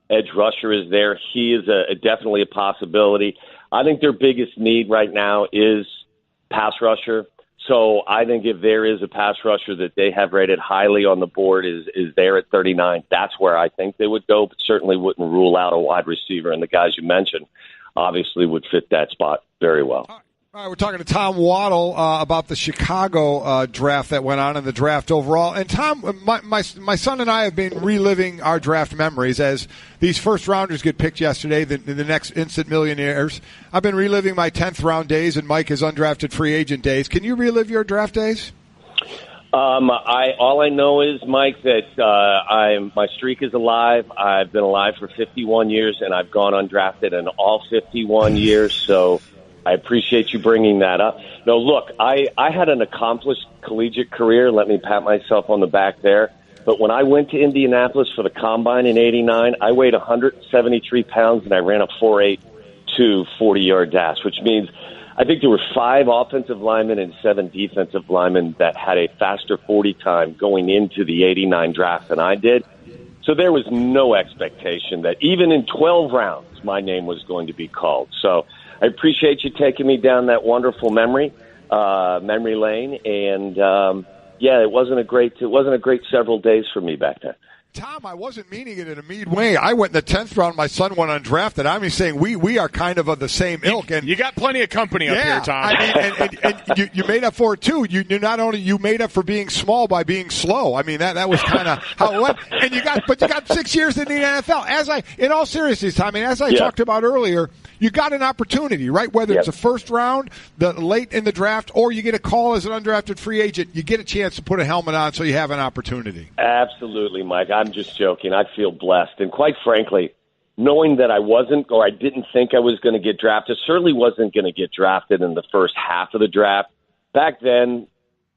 edge rusher, is there, he is definitely a possibility. I think their biggest need right now is pass rusher. So I think if there is a pass rusher that they have rated highly on the board is there at 39, that's where I think they would go, but certainly wouldn't rule out a wide receiver. And the guys you mentioned obviously would fit that spot very well. All right, we're talking to Tom Waddle about the Chicago draft that went on in the draft overall. And Tom, my son and I have been reliving our draft memories as these first rounders get picked yesterday, the next instant millionaires. I've been reliving my 10th round days and Mike is undrafted free agent days. Can you relive your draft days? All I know is, Mike, that my streak is alive. I've been alive for 51 years and I've gone undrafted in all 51 years. So I appreciate you bringing that up. No, look, I had an accomplished collegiate career. Let me pat myself on the back there. But when I went to Indianapolis for the Combine in '89, I weighed 173 pounds and I ran a 4.82 40-yard dash, which means I think there were 5 offensive linemen and 7 defensive linemen that had a faster 40 time going into the '89 draft than I did. So there was no expectation that even in 12 rounds, my name was going to be called. So I appreciate you taking me down that wonderful memory lane, and it wasn't a great several days for me back then. Tom, I wasn't meaning it in a mean way. I went in the 10th round. My son went undrafted. I'm just saying we are kind of the same ilk. And you got plenty of company up here, Tom. I mean, and you made up for it too. You not only you made up for being small by being slow. I mean that was kind of how it went. And you got 6 years in the NFL. In all seriousness, Tom, as I talked about earlier, you got an opportunity, right? Whether it's a first round, the late in the draft, or you get a call as an undrafted free agent, you get a chance to put a helmet on, so you have an opportunity. Absolutely, Mike. I'm just joking. I feel blessed. And quite frankly, knowing that I didn't think I was going to get drafted, certainly wasn't going to get drafted in the first half of the draft. Back then,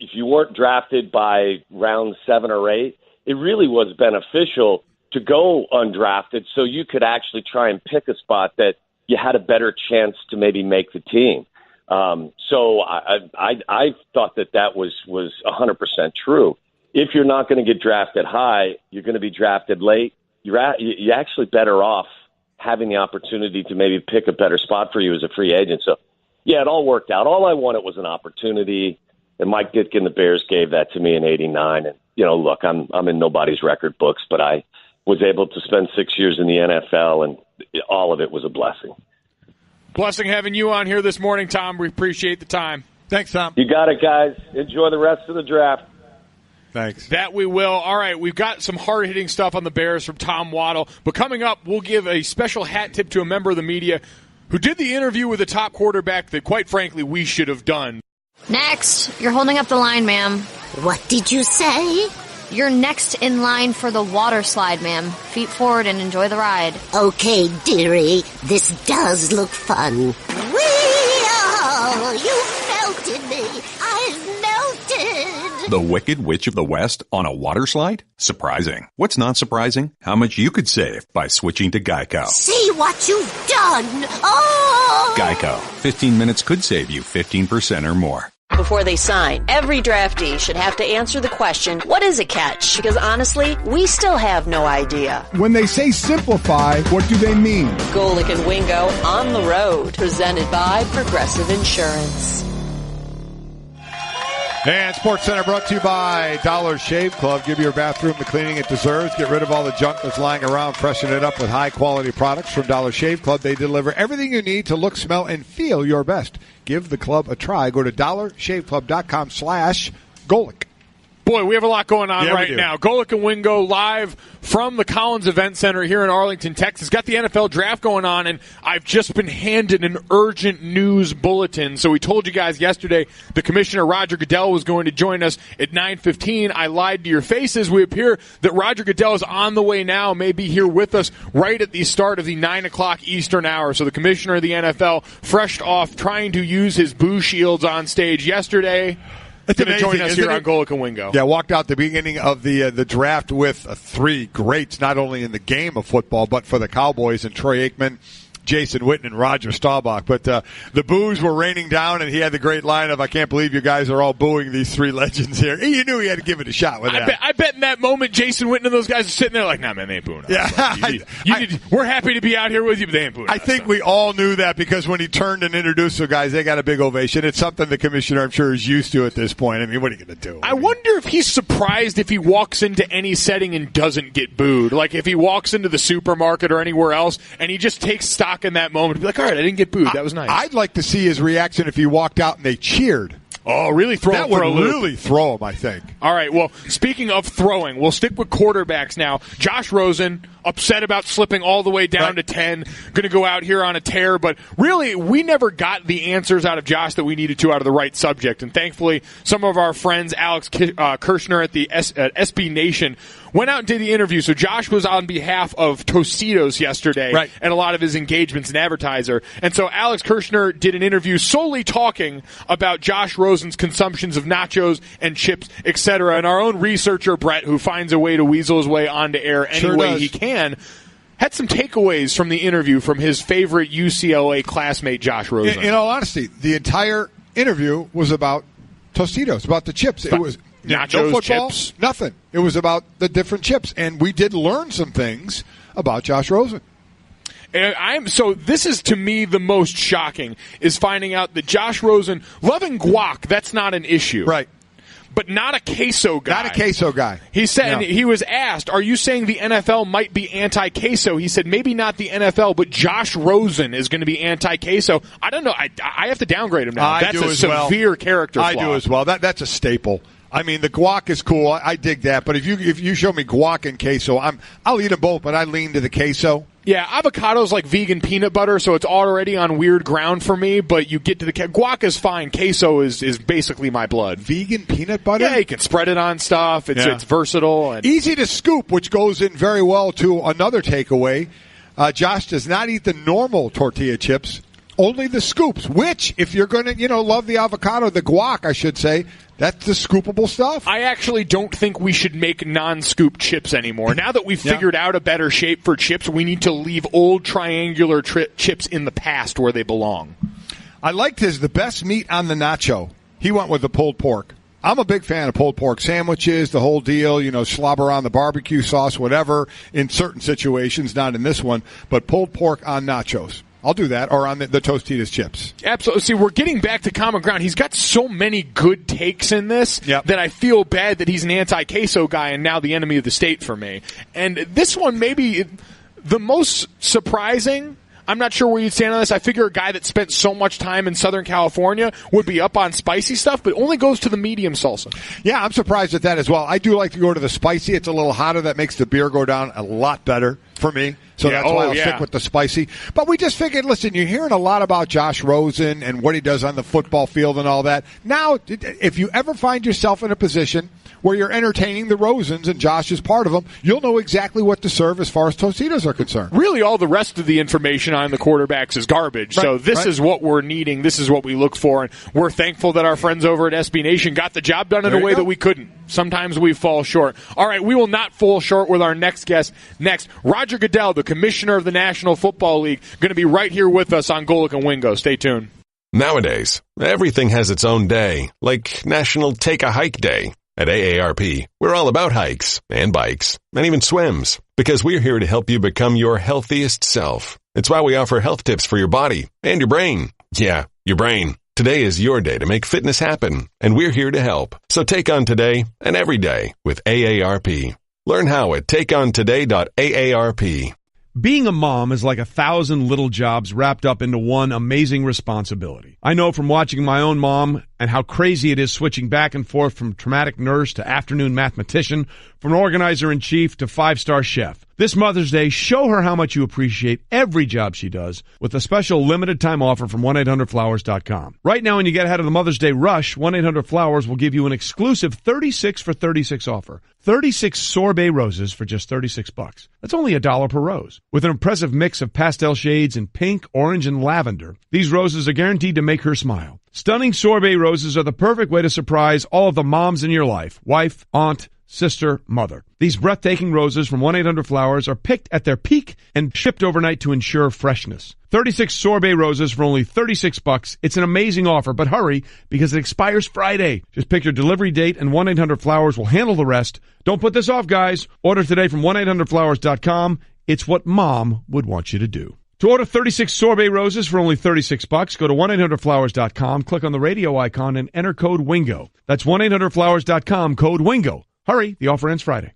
if you weren't drafted by round 7 or 8, it really was beneficial to go undrafted so you could actually try and pick a spot that you had a better chance to maybe make the team. So I thought that was 100% true. If you're not going to get drafted high, you're going to be drafted late. You're actually better off having the opportunity to maybe pick a better spot for you as a free agent. So, yeah, it all worked out. All I wanted was an opportunity. And Mike Ditka and the Bears gave that to me in '89. And look, I'm in nobody's record books, but I was able to spend 6 years in the NFL, and all of it was a blessing. Blessing having you on here this morning, Tom. We appreciate the time. Thanks, Tom. You got it, guys. Enjoy the rest of the draft. Thanks. That we will. All right, we've got some hard-hitting stuff on the Bears from Tom Waddle. But coming up, we'll give a special hat tip to a member of the media who did the interview with the top quarterback that, quite frankly, we should have done. Next, you're holding up the line, ma'am. What did you say? You're next in line for the water slide, ma'am. Feet forward and enjoy the ride. Okay, dearie, this does look fun. Whee-oh, you melted me. I've melted. The Wicked Witch of the West on a water slide? Surprising. What's not surprising? How much you could save by switching to Geico. See what you've done. Oh! Geico. 15 minutes could save you 15% or more. Before they sign, every draftee should have to answer the question, what is a catch? Because honestly, we still have no idea. When they say simplify, what do they mean? Golic and Wingo on the road, presented by Progressive Insurance. And Sports Center brought to you by Dollar Shave Club. Give your bathroom the cleaning it deserves. Get rid of all the junk that's lying around. Freshen it up with high-quality products from Dollar Shave Club. They deliver everything you need to look, smell, and feel your best. Give the club a try. Go to dollarshaveclub.com/Golic. Boy, we have a lot going on right now. Golic and Wingo live from the Collins Event Center here in Arlington, Texas. Got the NFL draft going on, and I've just been handed an urgent news bulletin. So we told you guys yesterday the Commissioner Roger Goodell was going to join us at 9:15. I lied to your faces. We appear that Roger Goodell is on the way now, may be here with us right at the start of the 9 o'clock Eastern hour. So the Commissioner of the NFL, fresh off trying to use his boo shields on stage yesterday, going to join us here on Golic and Wingo. Yeah, walked out the beginning of the draft with three greats, not only in the game of football, but for the Cowboys, and Troy Aikman, Jason Witten, and Roger Staubach. But the boos were raining down, and he had the great line of, I can't believe you guys are all booing these three legends here. You knew he had to give it a shot with that. I bet in that moment, Jason Witten and those guys are sitting there like, nah, man, they ain't booing us. Yeah. We're happy to be out here with you, but they ain't booing us. I think we all knew that, because when he turned and introduced the guys, they got a big ovation. It's something the commissioner, I'm sure, is used to at this point. I mean, what are you going to do? I wonder if he's surprised if he walks into any setting and doesn't get booed. Like if he walks into the supermarket or anywhere else and he just takes stock in that moment and be like, all right, I didn't get booed. That was nice. I'd like to see his reaction if he walked out and they cheered. Oh, really throw him for a loop. That would really throw him, I think. All right, well, speaking of throwing, we'll stick with quarterbacks now. Josh Rosen, upset about slipping all the way down to 10, going to go out here on a tear. But really, we never got the answers out of Josh that we needed to out of the right subject. And thankfully, some of our friends, Alex Kirshner at the SB Nation, went out and did the interview. So Josh was on behalf of Tostitos yesterday and a lot of his engagements, an advertiser. And so Alex Kirshner did an interview solely talking about Josh Rosen's consumptions of nachos and chips, etc. And our own researcher, Brett, who finds a way to weasel his way onto air any way he can, had some takeaways from the interview from his favorite UCLA classmate, Josh Rosen. In all honesty, the entire interview was about Tostitos, about the chips. It was nachos, no football, chips, nothing. It was about the different chips, and we did learn some things about Josh Rosen. So this is, to me, the most shocking, is finding out that Josh Rosen, loving guac, that's not an issue. Right. But not a queso guy. Not a queso guy. He said, he was asked, are you saying the NFL might be anti-queso? He said, maybe not the NFL, but Josh Rosen is going to be anti-queso. I don't know. I have to downgrade him now. That's a severe character flaw. I do as well. That's a staple. I mean, the guac is cool. I dig that. But if you show me guac and queso, I'll eat them both, but I lean to the queso. Yeah, avocado's like vegan peanut butter, so it's already on weird ground for me, but you get to the guac is fine. Queso is basically my blood. Vegan peanut butter? Yeah, you can spread it on stuff. It's versatile. And easy to scoop, which goes in very well to another takeaway. Josh does not eat the normal tortilla chips, only the scoops, which, if you're going to, love the avocado, the guac, I should say, that's the scoopable stuff. I actually don't think we should make non-scoop chips anymore. Now that we've figured out a better shape for chips, we need to leave old triangular chips in the past where they belong. I liked the best meat on the nacho. He went with the pulled pork. I'm a big fan of pulled pork sandwiches, the whole deal, slobber on the barbecue sauce, whatever, in certain situations, not in this one, but pulled pork on nachos. I'll do that. Or on the Tostitos chips. Absolutely. See, we're getting back to common ground. He's got so many good takes in this that I feel bad that he's an anti-queso guy and now the enemy of the state for me. And this one maybe the most surprising. I'm not sure where you'd stand on this. I figure a guy that spent so much time in Southern California would be up on spicy stuff, but only goes to the medium salsa. Yeah, I'm surprised at that as well. I do like to go to the spicy. It's a little hotter. That makes the beer go down a lot better for me. So that's why I'll stick with the spicy. But we just figured, listen, you're hearing a lot about Josh Rosen and what he does on the football field and all that. Now, if you ever find yourself in a position where you're entertaining the Rosens and Josh is part of them, you'll know exactly what to serve as far as Tostitos are concerned. Really, all the rest of the information on the quarterbacks is garbage. Right, so this is what we're needing. This is what we look for. And we're thankful that our friends over at SB Nation got the job done in a way that we couldn't. Sometimes we fall short. All right, we will not fall short with our next guest. Next, Roger Goodell, the Commissioner of the National Football League, going to be right here with us on Golic and Wingo. Stay tuned. Nowadays, everything has its own day, like National Take a Hike Day. At AARP, we're all about hikes and bikes and even swims because we're here to help you become your healthiest self. It's why we offer health tips for your body and your brain. Yeah, your brain. Today is your day to make fitness happen, and we're here to help. So take on today and every day with AARP. Learn how at takeontoday.aarp. Being a mom is like 1,000 little jobs wrapped up into one amazing responsibility. I know from watching my own mom and how crazy it is switching back and forth from traumatic nurse to afternoon mathematician, from organizer-in-chief to five-star chef. This Mother's Day, show her how much you appreciate every job she does with a special limited-time offer from 1-800-Flowers.com. Right now, when you get ahead of the Mother's Day rush, 1-800-Flowers will give you an exclusive 36 for 36 offer. 36 sorbet roses for just $36. That's only $1 per rose. With an impressive mix of pastel shades in pink, orange, and lavender, these roses are guaranteed to make her smile. Stunning sorbet roses are the perfect way to surprise all of the moms in your life. Wife, aunt, sister, mother. These breathtaking roses from 1-800-Flowers are picked at their peak and shipped overnight to ensure freshness. 36 sorbet roses for only $36. It's an amazing offer, but hurry because it expires Friday. Just pick your delivery date and 1-800-Flowers will handle the rest. Don't put this off, guys. Order today from 1-800-Flowers.com. It's what mom would want you to do. To order 36 sorbet roses for only $36, go to 1-800-Flowers.com, click on the radio icon, and enter code WINGO. That's 1-800-Flowers.com, code WINGO. Hurry, the offer ends Friday.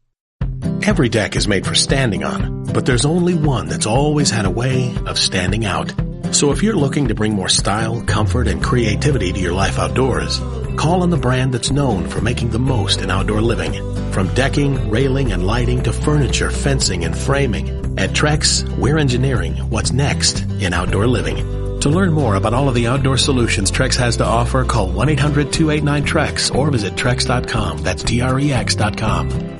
Every deck is made for standing on, but there's only one that's always had a way of standing out. So if you're looking to bring more style, comfort, and creativity to your life outdoors, call on the brand that's known for making the most in outdoor living. From decking, railing, and lighting to furniture, fencing, and framing, at Trex, we're engineering what's next in outdoor living. To learn more about all of the outdoor solutions Trex has to offer, call 1-800-289-TREX or visit Trex.com. That's TREX.com.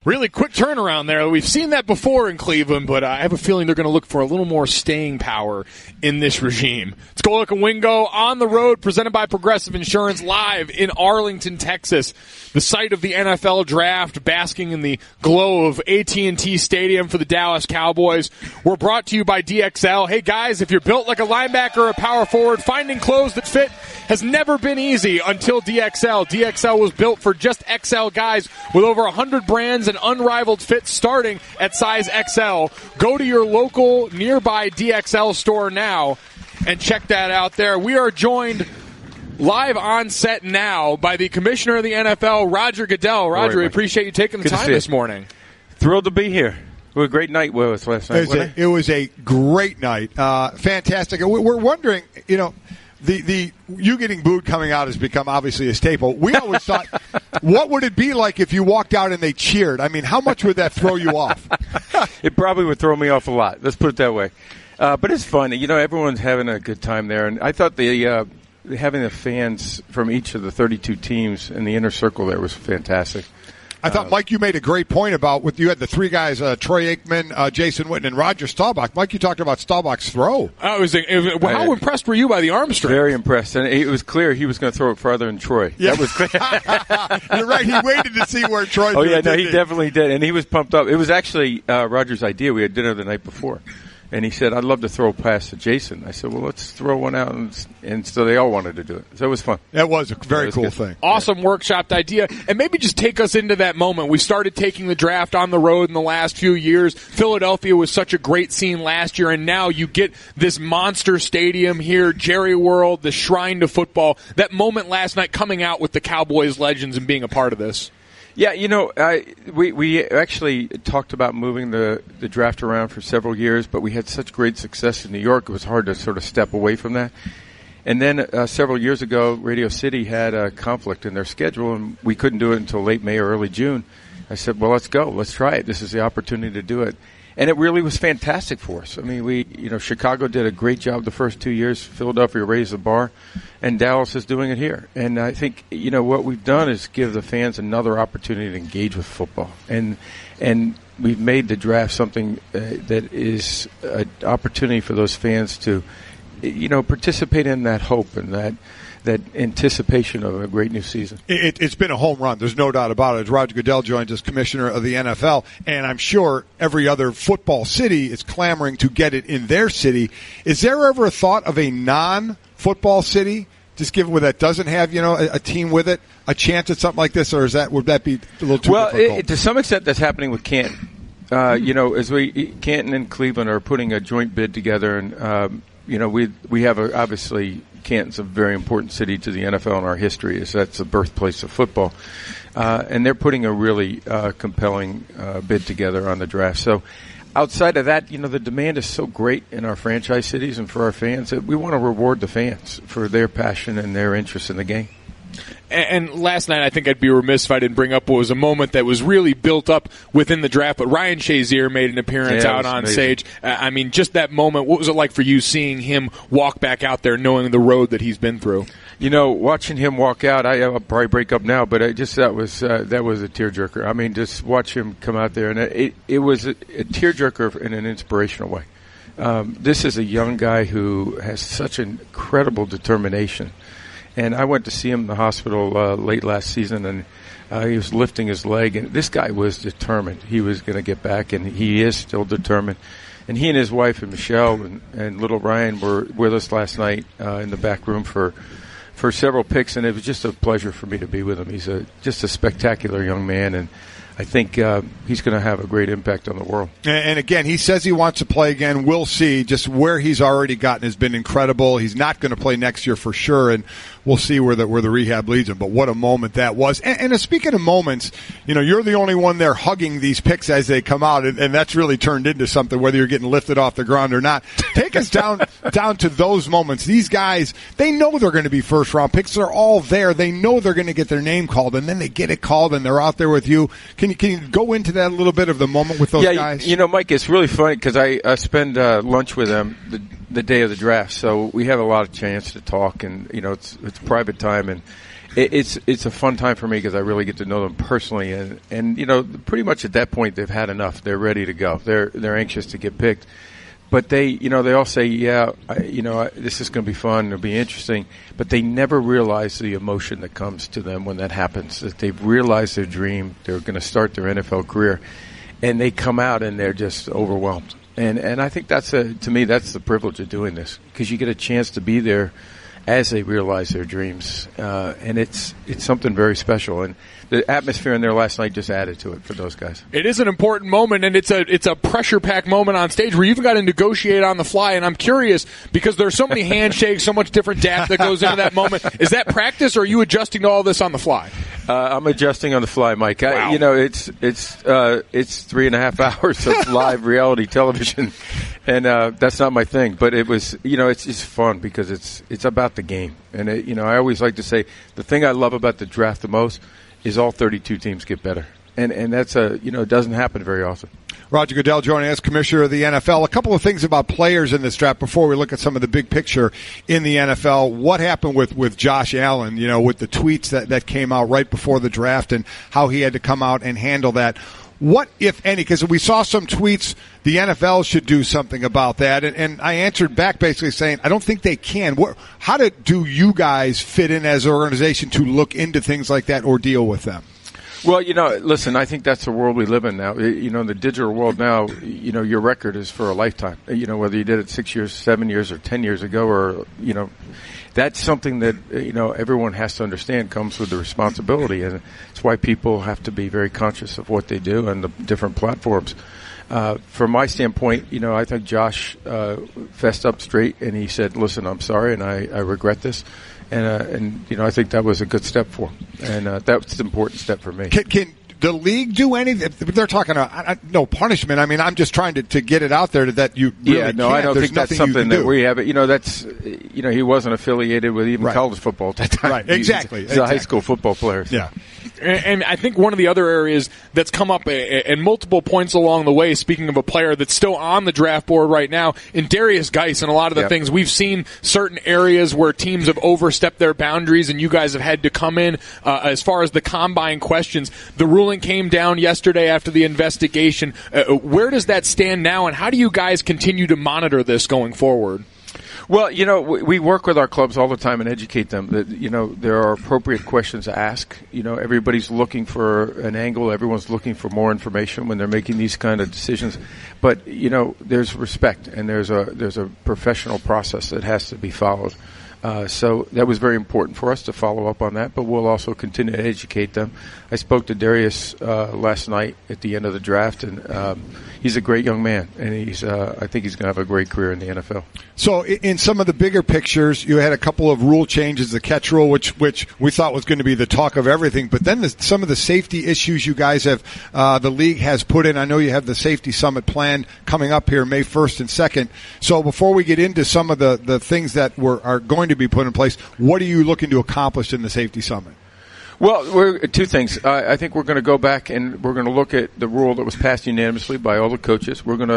Really quick turnaround there. We've seen that before in Cleveland, but I have a feeling they're going to look for a little more staying power in this regime. It's Golic and Wingo on the road, presented by Progressive Insurance, live in Arlington, Texas, the site of the NFL Draft, basking in the glow of AT&T Stadium for the Dallas Cowboys. We're brought to you by DXL. Hey, guys, if you're built like a linebacker or a power forward, finding clothes that fit has never been easy until DXL. DXL was built for just XL guys with over 100 brands and unrivaled fits starting at size XL. Go to your local nearby DXL store now and check that out there. We are joined live on set now by the Commissioner of the NFL, Roger Goodell. Roger, we appreciate you taking the time this morning. Thrilled to be here. It was a great night with us last night. It was a great night. Fantastic. We're wondering, the you getting booed coming out has become obviously a staple. We always thought, what would it be like if you walked out and they cheered? I mean, how much would that throw you off? It probably would throw me off a lot. Let's put it that way. But it's fun. Everyone's having a good time there. And I thought having the fans from each of the 32 teams in the inner circle there was fantastic. I thought, Mike, you made a great point about you had the three guys, Troy Aikman, Jason Witten, and Roger Staubach. Mike, you talked about Staubach's throw. How impressed were you by the arm strength? Very impressed. And it was clear he was going to throw it farther than Troy. Yeah. That was clear. You're right. He waited to see where Troy he definitely did. And he was pumped up. It was actually Roger's idea. We had dinner the night before. And he said, I'd love to throw a pass to Jason. I said, well, let's throw one out. And so they all wanted to do it. So it was fun. That was a very cool thing. Awesome workshopped idea. And maybe just take us into that moment. We started taking the draft on the road in the last few years. Philadelphia was such a great scene last year, and now you get this monster stadium here, Jerry World, the shrine to football. That moment last night coming out with the Cowboys legends and being a part of this. Yeah, we actually talked about moving the draft around for several years, but we had such great success in New York, it was hard to sort of step away from that. And then several years ago, Radio City had a conflict in their schedule, and we couldn't do it until late May or early June. I said, well, let's go. Let's try it. This is the opportunity to do it. And it really was fantastic for us. I mean, Chicago did a great job the first 2 years. Philadelphia raised the bar, and Dallas is doing it here. And I think, what we've done is give the fans another opportunity to engage with football. And we've made the draft something that is an opportunity for those fans to, participate in that hope and that anticipation of a great new season. It's been a home run. There's no doubt about it. As Roger Goodell joins as commissioner of the NFL, and I'm sure every other football city is clamoring to get it in their city. Is there ever a thought of a non-football city, just given where that doesn't have, a team with it, a chance at something like this, or would that be a little too difficult? To some extent, that's happening with Canton. Canton and Cleveland are putting a joint bid together, and we have obviously Canton's a very important city to the NFL in our history, as that's the birthplace of football. And they're putting a really compelling bid together on the draft. So outside of that, the demand is so great in our franchise cities and for our fans that we want to reward the fans for their passion and their interest in the game. And last night, I think I'd be remiss if I didn't bring up what was a moment that was really built up within the draft. But Ryan Shazier made an appearance out on stage. Just that moment, what was it like for you seeing him walk back out there knowing the road that he's been through? Watching him walk out, I'll probably break up now, but that was a tearjerker. I mean, just watch him come out there, and it was a tearjerker in an inspirational way. This is a young guy who has such incredible determination. And I went to see him in the hospital late last season, and he was lifting his leg. And this guy was determined. He was going to get back, and he is still determined. And he and his wife and Michelle and little Ryan were with us last night in the back room for several picks, and it was just a pleasure for me to be with him. He's just a spectacular young man, and I think he's going to have a great impact on the world. And again, he says he wants to play again. We'll see. Just where he's already gotten has been incredible. He's not going to play next year for sure, and we'll see where the rehab leads him. But what a moment that was. And speaking of moments, you're the only one there hugging these picks as they come out, and that's really turned into something, whether you're getting lifted off the ground or not. Take us down to those moments. These guys, they know they're going to be first-round picks. They're all there. They know they're going to get their name called, and then they get it called, and they're out there with you. Can you go into that a little bit of the moment with those guys? Mike, it's really funny because I spend lunch with them the day of the draft, so we have a lot of chance to talk, and it's private time, and it's a fun time for me because I really get to know them personally, and pretty much at that point they've had enough. They're ready to go. They're anxious to get picked. But they all say, this is going to be fun, it'll be interesting. But they never realize the emotion that comes to them when that happens. That they've realized their dream, they're going to start their NFL career, and they come out and they're just overwhelmed. And I think to me that's the privilege of doing this, because you get a chance to be there as they realize their dreams, and it's something very special. And the atmosphere in there last night just added to it for those guys. It is an important moment, and it's a pressure-packed moment on stage where you've got to negotiate on the fly. And I'm curious, because there's so many handshakes, so much different depth that goes into that moment. Is that practice, or are you adjusting to all this on the fly? I'm adjusting on the fly, Mike. Wow. It's 3.5 hours of live reality television, and that's not my thing. But it was, it's fun because it's about the game. And I always like to say the thing I love about the draft the most is all 32 teams get better. And that's it doesn't happen very often. Roger Goodell joining us, Commissioner of the NFL. A couple of things about players in this draft before we look at some of the big picture in the NFL. What happened with Josh Allen, with the tweets that came out right before the draft and how he had to come out and handle that. What, if any, because we saw some tweets, the NFL should do something about that, and I answered back basically saying, I don't think they can. How do you guys fit in as an organization to look into things like that or deal with them? Well, listen, I think that's the world we live in now. In the digital world now, your record is for a lifetime. Whether you did it 6 years, 7 years, or 10 years ago, or, that's something that, everyone has to understand comes with the responsibility. And it's why people have to be very conscious of what they do and the different platforms. From my standpoint, I think Josh fessed up straight, and he said, listen, I'm sorry, and I regret this. And I think that was a good step for him. And that's an important step for me. Can the league do anything? They're talking about no punishment. I mean, I'm just trying to get it out there that you really I don't think that's something that we have. That's he wasn't affiliated with even college football at that time. Right, exactly. He's a high school football player. Yeah. And I think one of the other areas that's come up at multiple points along the way, speaking of a player that's still on the draft board right now, in Darius Geis and a lot of the things, we've seen certain areas where teams have overstepped their boundaries and you guys have had to come in as far as the combine questions. The ruling came down yesterday after the investigation. Where does that stand now, and how do you guys continue to monitor this going forward? Well, we work with our clubs all the time and educate them that, there are appropriate questions to ask. Everybody's looking for an angle. Everyone's looking for more information when they're making these kind of decisions. But, there's respect and there's a professional process that has to be followed. So that was very important for us to follow up on that, but we'll also continue to educate them. I spoke to Darius last night at the end of the draft, and he's a great young man, and I think he's going to have a great career in the NFL. So in some of the bigger pictures, you had a couple of rule changes, the catch rule, which we thought was going to be the talk of everything, but then some of the safety issues you guys have, the league has put in. I know you have the safety summit planned coming up here May 1st and 2nd. So before we get into some of the things that are going to be put in place, what are you looking to accomplish in the safety summit? Well, two things. I think we're going to go back and we're going to look at the rule that was passed unanimously by all the coaches. We're going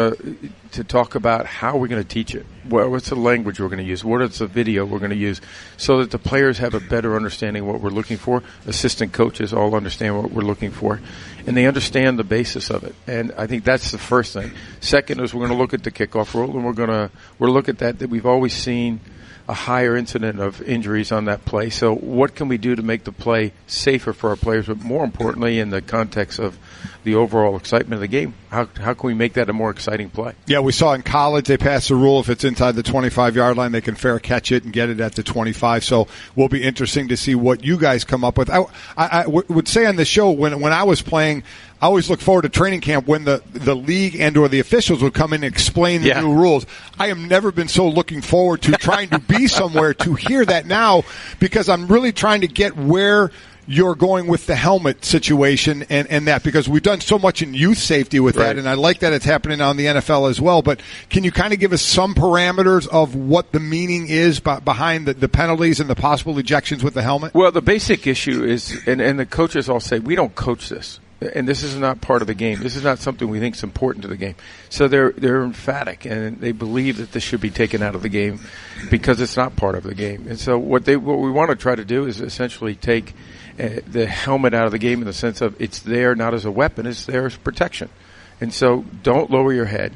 to talk about how we're going to teach it. What's the language we're going to use? What is the video we're going to use so that the players have a better understanding of what we're looking for. Assistant coaches all understand what we're looking for, and they understand the basis of it. And I think that's the first thing. Second is we're going to look at the kickoff rule, and we'll look at that we've always seen a higher incident of injuries on that play. So what can we do to make the play safer for our players, but more importantly in the context of the overall excitement of the game? How can we make that a more exciting play? Yeah, we saw in college they passed a rule if it's inside the 25-yard line, they can fair catch it and get it at the 25. So will be interesting to see what you guys come up with. I would say on the show when I was playing, I always look forward to training camp when the league and or the officials would come in and explain the new rules. I have never been so looking forward to trying to be somewhere to hear that now, because I'm really trying to get where you're going with the helmet situation and that, because we've done so much in youth safety with that, and I like that it's happening on the NFL as well. But can you kind of give us some parameters of what the meaning is behind the penalties and the possible ejections with the helmet? Well, the basic issue is, and the coaches all say, we don't coach this. And this is not part of the game. This is not something we think is important to the game. So they're emphatic, and they believe that this should be taken out of the game because it's not part of the game. And so what we want to try to do is essentially take the helmet out of the game in the sense of it's there not as a weapon, it's there as protection. And so don't lower your head.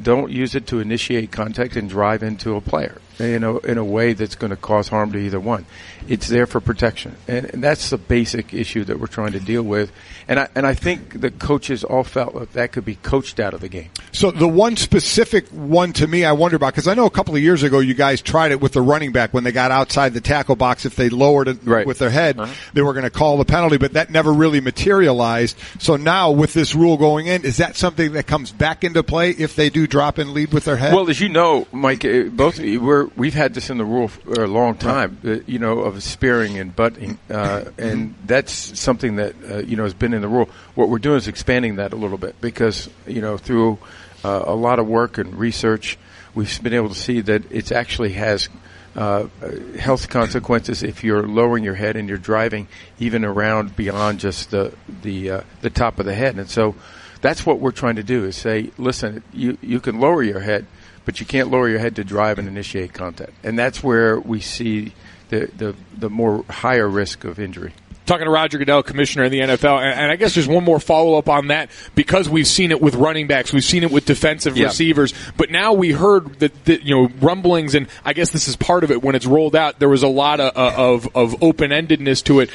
Don't use it to initiate contact and drive into a player in a way that's going to cause harm to either one. It's there for protection, and that's the basic issue that we're trying to deal with. And I think the coaches all felt that could be coached out of the game. So the one specific one to me I wonder about, because I know a couple of years ago you guys tried it with the running back when they got outside the tackle box. If they lowered it with their head, they were going to call the penalty, but that never really materialized. So now with this rule going in, is that something that comes back into play if they do drop and lead with their head? Well, as you know, Mike, both of you, we've had this in the rule for a long time, of spearing and butting, and that's something that has been in the rule. What we're doing is expanding that a little bit because through a lot of work and research, we've been able to see that it actually has health consequences if you're lowering your head and you're driving even around beyond just the top of the head. And so that's what we're trying to do is say, listen, you can lower your head, but you can't lower your head to drive and initiate contact. And that's where we see the more higher risk of injury. Talking to Roger Goodell, commissioner in the NFL, and I guess there's one more follow-up on that because we've seen it with running backs, we've seen it with defensive receivers, but now we heard that rumblings, and I guess this is part of it when it's rolled out. There was a lot of open-endedness to it.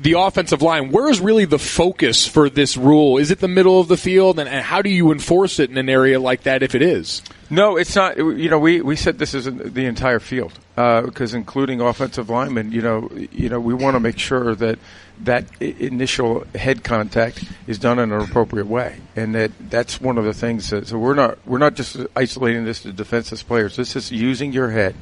the offensive line, where is really the focus for this rule? Is it the middle of the field, and how do you enforce it in an area like that if it is? No, it's not. We said this is the entire field because including offensive linemen, we want to make sure that initial head contact is done in an appropriate way, and that's one of the things. So we're not just isolating this to defensive players. This is using your head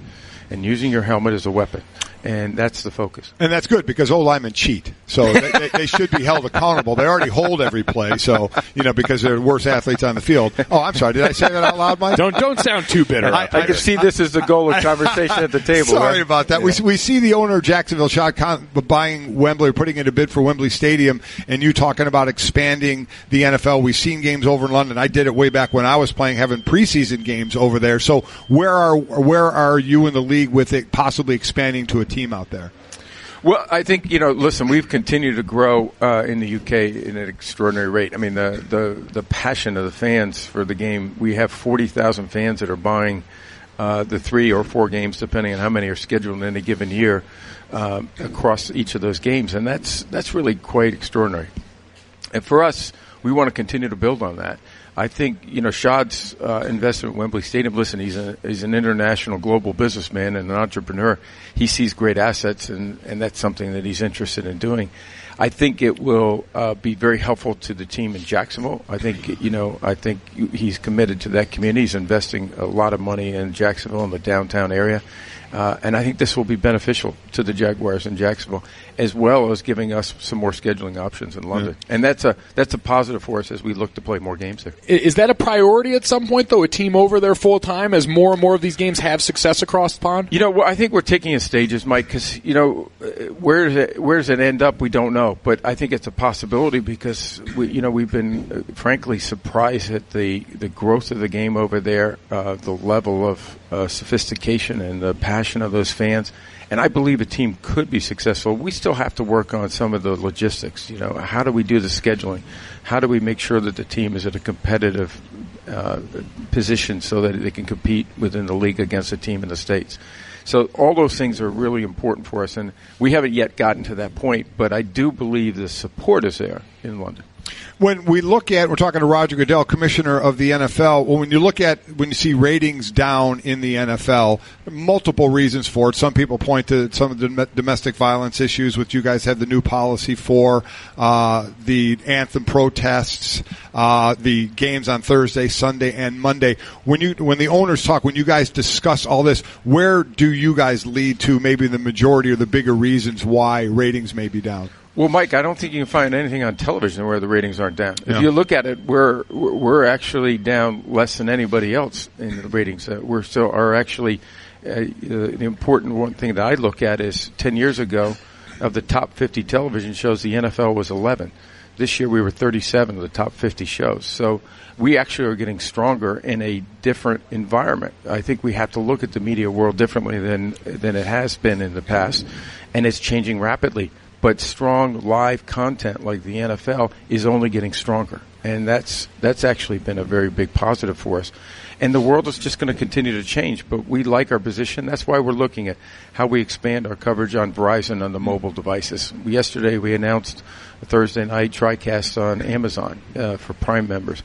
and using your helmet as a weapon. And that's the focus. And that's good because O-linemen cheat. So they should be held accountable. They already hold every play, so, because they're the worst athletes on the field. Oh, I'm sorry. Did I say that out loud, Mike? Don't sound too bitter. I can see this as the goal of conversation at the table. Sorry right? about that. Yeah. We see the owner of Jacksonville, Shad Khan, buying Wembley, putting in a bid for Wembley Stadium, and you talking about expanding the NFL. We've seen games over in London. I did it way back when I was playing, having preseason games over there. So where are you in the league with it possibly expanding to a team out there? Well, I think, listen, we've continued to grow in the UK in an extraordinary rate. I mean, the passion of the fans for the game, we have 40,000 fans that are buying the 3 or 4 games, depending on how many are scheduled in any given year, across each of those games. And that's really quite extraordinary. And for us, we want to continue to build on that. I think, Shad's investment in Wembley Stadium, listen, he's an international global businessman and an entrepreneur. He sees great assets, and that's something that he's interested in doing. I think it will be very helpful to the team in Jacksonville. I think he's committed to that community. He's investing a lot of money in Jacksonville and the downtown area. And I think this will be beneficial to the Jaguars in Jacksonville, as well as giving us some more scheduling options in London. Yeah. And that's a positive for us as we look to play more games there. Is that a priority at some point, though, a team over there full time as more and more of these games have success across the pond? I think we're taking in stages, Mike, because, where does it end up, we don't know. But I think it's a possibility because, we've been, frankly, surprised at the growth of the game over there, the level of sophistication and the passion of those fans. And I believe a team could be successful. We still have to work on some of the logistics. How do we do the scheduling? How do we make sure that the team is at a competitive position so that they can compete within the league against a team in the States? So all those things are really important for us, and we haven't yet gotten to that point, but I do believe the support is there in London. When we look at, we're talking to Roger Goodell, commissioner of the NFL. Well, when you see ratings down in the NFL, multiple reasons for it. Some people point to some of the domestic violence issues, which you guys have the new policy for, the anthem protests, the games on Thursday, Sunday, and Monday. When the owners talk, when you guys discuss all this, where do you guys lead to maybe the majority or the bigger reasons why ratings may be down? Well, Mike, I don't think you can find anything on television where the ratings aren't down. If you look at it, we're actually down less than anybody else in the ratings. We're still are actually the important one thing that I look at is 10 years ago, of the top 50 television shows, the NFL was 11. This year we were 37 of the top 50 shows. So we actually are getting stronger in a different environment. I think we have to look at the media world differently than it has been in the past, and it's changing rapidly. But strong live content like the NFL is only getting stronger. And that's actually been a very big positive for us. And the world is just going to continue to change, but we like our position. That's why we're looking at how we expand our coverage on Verizon on the mobile devices. Yesterday we announced a Thursday night TriCast on Amazon for Prime members.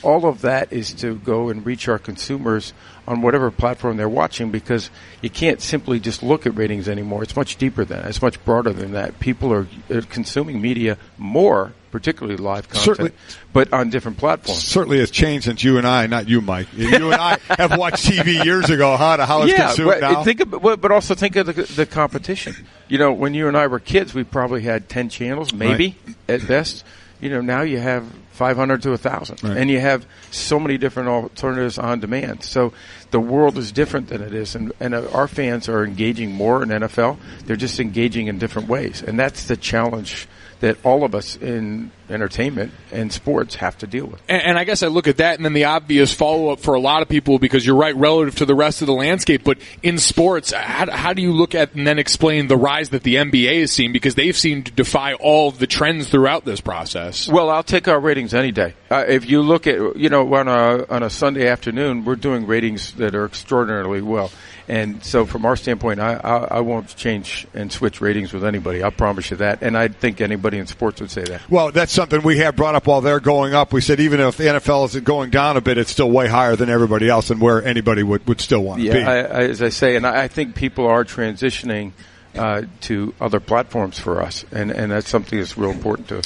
All of that is to go and reach our consumers on whatever platform they're watching, because you can't simply just look at ratings anymore. It's much deeper than that. It's much broader than that. People are consuming media more, particularly live content, but on different platforms. Certainly has changed since you and I, not you, Mike. You and I have watched TV years ago, huh, to how it's consumed now. But also think of the competition. When you and I were kids, we probably had 10 channels, maybe, at best. Now you have 500 to 1,000, and you have so many different alternatives on demand. So the world is different than it is, and our fans are engaging more in NFL. They're just engaging in different ways, and that's the challenge that all of us in entertainment and sports have to deal with. And I guess I look at that, and then the obvious follow-up for a lot of people, because you're right, relative to the rest of the landscape, but in sports, how do you look at and then explain the rise that the NBA has seen, because they've seemed to defy all of the trends throughout this process? Well, I'll take our ratings any day. If you look at, on a Sunday afternoon, we're doing ratings that are extraordinarily well. And so from our standpoint, I won't change and switch ratings with anybody. I'll promise you that. And I think anybody in sports would say that. Well, that's something we have brought up while they're going up. We said even if the NFL is going down a bit, it's still way higher than everybody else and where anybody would still want to be. As I say, and I think people are transitioning to other platforms for us. And that's something that's real important to us.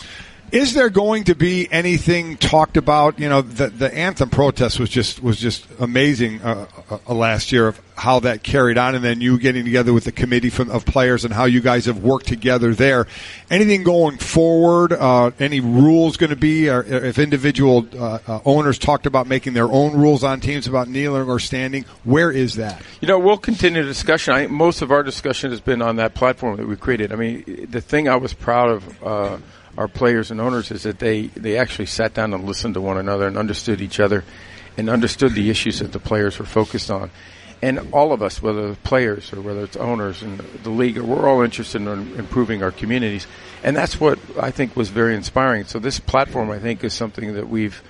Is there going to be anything talked about? The anthem protest was just amazing last year of how that carried on, and then you getting together with the committee of players and how you guys have worked together there. Anything going forward? Any rules going to be? Or if individual owners talked about making their own rules on teams about kneeling or standing, where is that? We'll continue the discussion. I think most of our discussion has been on that platform that we created. I mean, the thing I was proud of. Our players and owners is that they actually sat down and listened to one another and understood each other and understood the issues that the players were focused on. And all of us, whether it's players or whether it's owners and the league, we're all interested in improving our communities. And that's what I think was very inspiring. So this platform, I think, is something that we've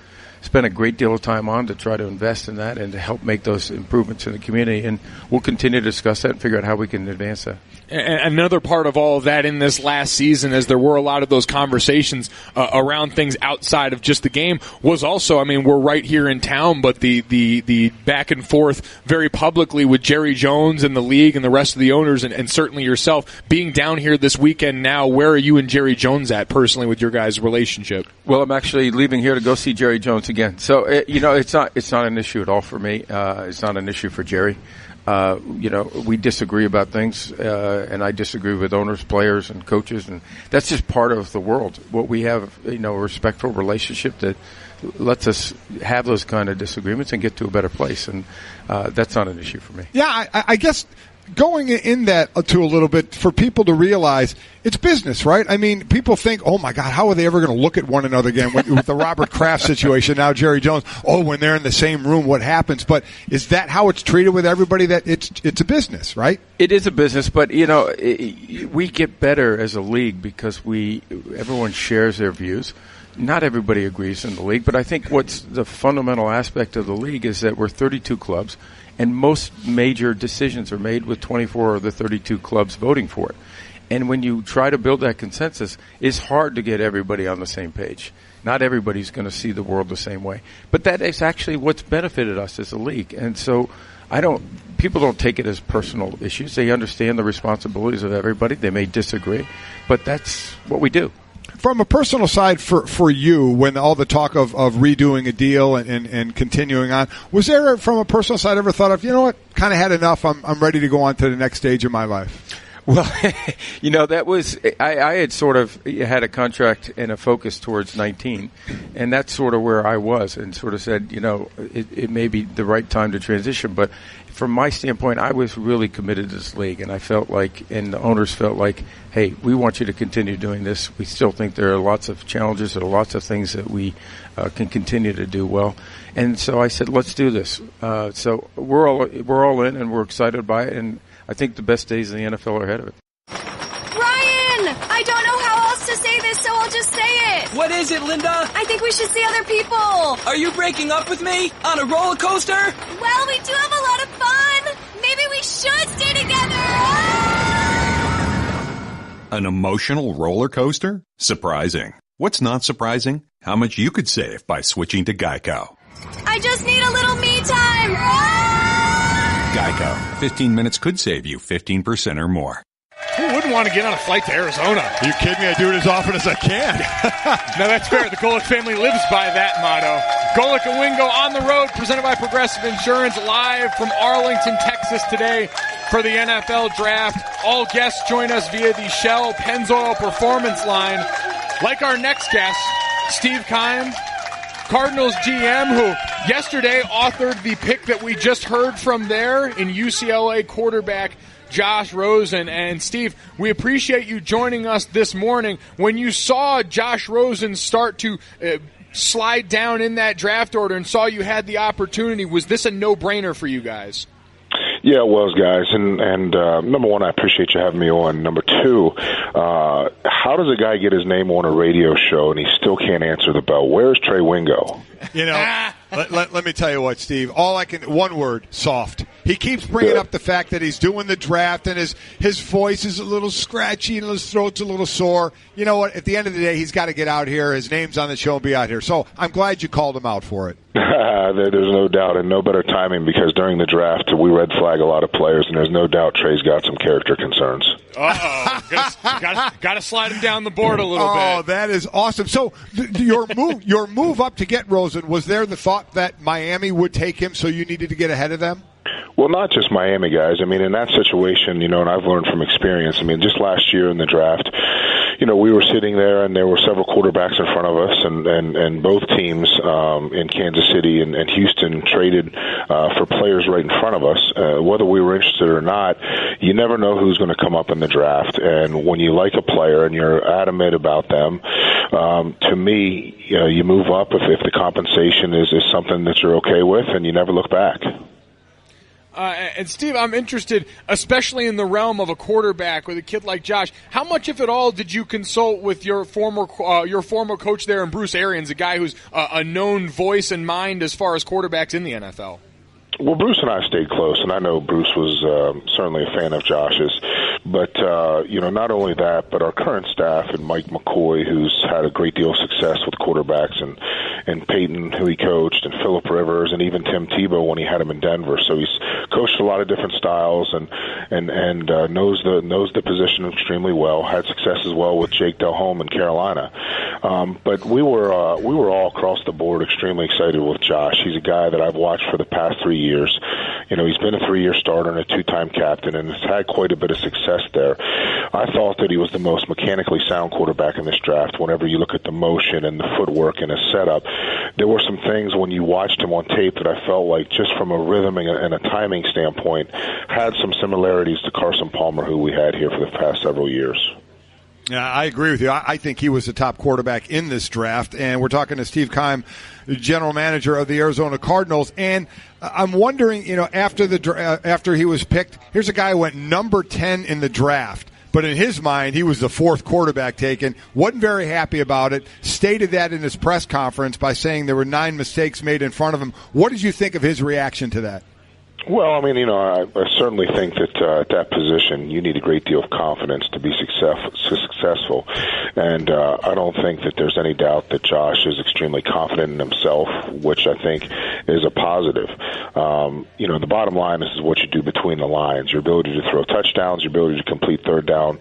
spent a great deal of time on to try to invest in that and to help make those improvements in the community. And we'll continue to discuss that and figure out how we can advance that. And another part of all of that in this last season, as there were a lot of those conversations around things outside of just the game, was also, we're right here in town, but the back and forth very publicly with Jerry Jones and the league and the rest of the owners and certainly yourself being down here this weekend now. Where are you and Jerry Jones at personally with your guys' relationship? Well, I'm actually leaving here to go see Jerry Jones again. So, it's not an issue at all for me. It's not an issue for Jerry. We disagree about things, and I disagree with owners, players, and coaches, and that's just part of the world. What we have, a respectful relationship that lets us have those kind of disagreements and get to a better place, and that's not an issue for me. Yeah, I guess going in that to a little bit for people to realize it's business, right? I mean, people think, oh my God, how are they ever going to look at one another again with the Robert Kraft situation, now Jerry Jones, when they're in the same room, what happens? But is that how it's treated with everybody, that it's a business, right? It is a business, but we get better as a league because everyone shares their views. Not everybody agrees in the league, but I think what's the fundamental aspect of the league is that we're 32 clubs, and most major decisions are made with 24 of the 32 clubs voting for it. And when you try to build that consensus, it's hard to get everybody on the same page. Not everybody's going to see the world the same way. But that is actually what's benefited us as a league. And so people don't take it as personal issues. They understand the responsibilities of everybody. They may disagree, but that's what we do. From a personal side for you, when all the talk of redoing a deal and continuing on, was there from a personal side ever thought of, kind of had enough, I'm ready to go on to the next stage of my life? Well, that was, I had sort of had a contract and a focus towards 19, and that's sort of where I was, and sort of said, it may be the right time to transition, but from my standpoint, I was really committed to this league, and I felt like, and the owners felt like, hey, we want you to continue doing this. We still think there are lots of challenges, there are lots of things that we can continue to do well, and so I said, let's do this. So we're all in, and we're excited by it, and I think the best days in the NFL are ahead of it. Ryan! I don't know how else to say this, so I'll just say it. What is it, Linda? I think we should see other people. Are you breaking up with me? On a roller coaster? Well, we do have a lot of fun. Maybe we should stay together. An emotional roller coaster? Surprising. What's not surprising? How much you could save by switching to Geico. I just need a little me time. Geico. 15 minutes could save you 15% or more. Who wouldn't want to get on a flight to Arizona? Are you kidding me? I do it as often as I can. No, that's fair. The Golic family lives by that motto. Golic and Wingo on the road, presented by Progressive Insurance, live from Arlington, Texas today for the NFL Draft. All guests join us via the Shell Pennzoil Performance Line. Like our next guest, Steve Keim, Cardinals GM, who yesterday authored the pick that we just heard from there in UCLA quarterback Josh Rosen. And, Steve, we appreciate you joining us this morning. When you saw Josh Rosen start to slide down in that draft order and saw you had the opportunity, was this a no-brainer for you guys? Yeah, it was, guys. And number one, I appreciate you having me on. Number two, how does a guy get his name on a radio show and he still can't answer the bell? Where's Trey Wingo? You know, let me tell you what, Steve. One word, soft. He keeps bringing up the fact that he's doing the draft and his voice is a little scratchy and his throat's a little sore. You know what? At the end of the day, he's got to get out here. His name's on the show and be out here. So I'm glad you called him out for it. There's no doubt, and no better timing because during the draft we red flag a lot of players, and there's no doubt Trey's got some character concerns. Got to slide him down the board a little bit. Oh, that is awesome. So your move up to get Rosen, was there the thought that Miami would take him, so you needed to get ahead of them? Well, not just Miami, guys. I mean, in that situation, and I've learned from experience. I mean, just last year in the draft, we were sitting there and there were several quarterbacks in front of us, and both teams in Kansas City and Houston traded for players right in front of us. Whether we were interested or not, you never know who's going to come up in the draft. And when you like a player and you're adamant about them, to me, you move up if the compensation is something that you're okay with, and you never look back. And Steve, I'm interested, especially in the realm of a quarterback with a kid like Josh. How much, if at all, did you consult with your former coach there, and Bruce Arians, a guy who's a known voice and mind as far as quarterbacks in the NFL? Well, Bruce and I stayed close, and I know Bruce was certainly a fan of Josh's. But, not only that, but our current staff and Mike McCoy, who's had a great deal of success with quarterbacks, and Peyton, who he coached, and Phillip Rivers, and even Tim Tebow when he had him in Denver. So he's coached a lot of different styles and knows the position extremely well, had success as well with Jake Delhomme in Carolina. But we were all across the board extremely excited with Josh. He's a guy that I've watched for the past 3 years. He's been a 3-year starter and a 2-time captain, and has had quite a bit of success there. I thought that he was the most mechanically sound quarterback in this draft. Whenever you look at the motion and the footwork and his setup, there were some things when you watched him on tape that I felt like, just from a rhythm and a timing standpoint, had some similarities to Carson Palmer, who we had here for the past several years. Yeah, I agree with you. I think he was the top quarterback in this draft. And we're talking to Steve Keim, general manager of the Arizona Cardinals. And I'm wondering, after he was picked, here's a guy who went number 10 in the draft. But in his mind, he was the fourth quarterback taken. Wasn't very happy about it. Stated that in his press conference by saying there were 9 mistakes made in front of him. What did you think of his reaction to that? Well, I mean, I certainly think that at that position you need a great deal of confidence to be successful. And I don't think that there's any doubt that Josh is extremely confident in himself, which I think is a positive. The bottom line is what you do between the lines, your ability to throw touchdowns, your ability to complete third down,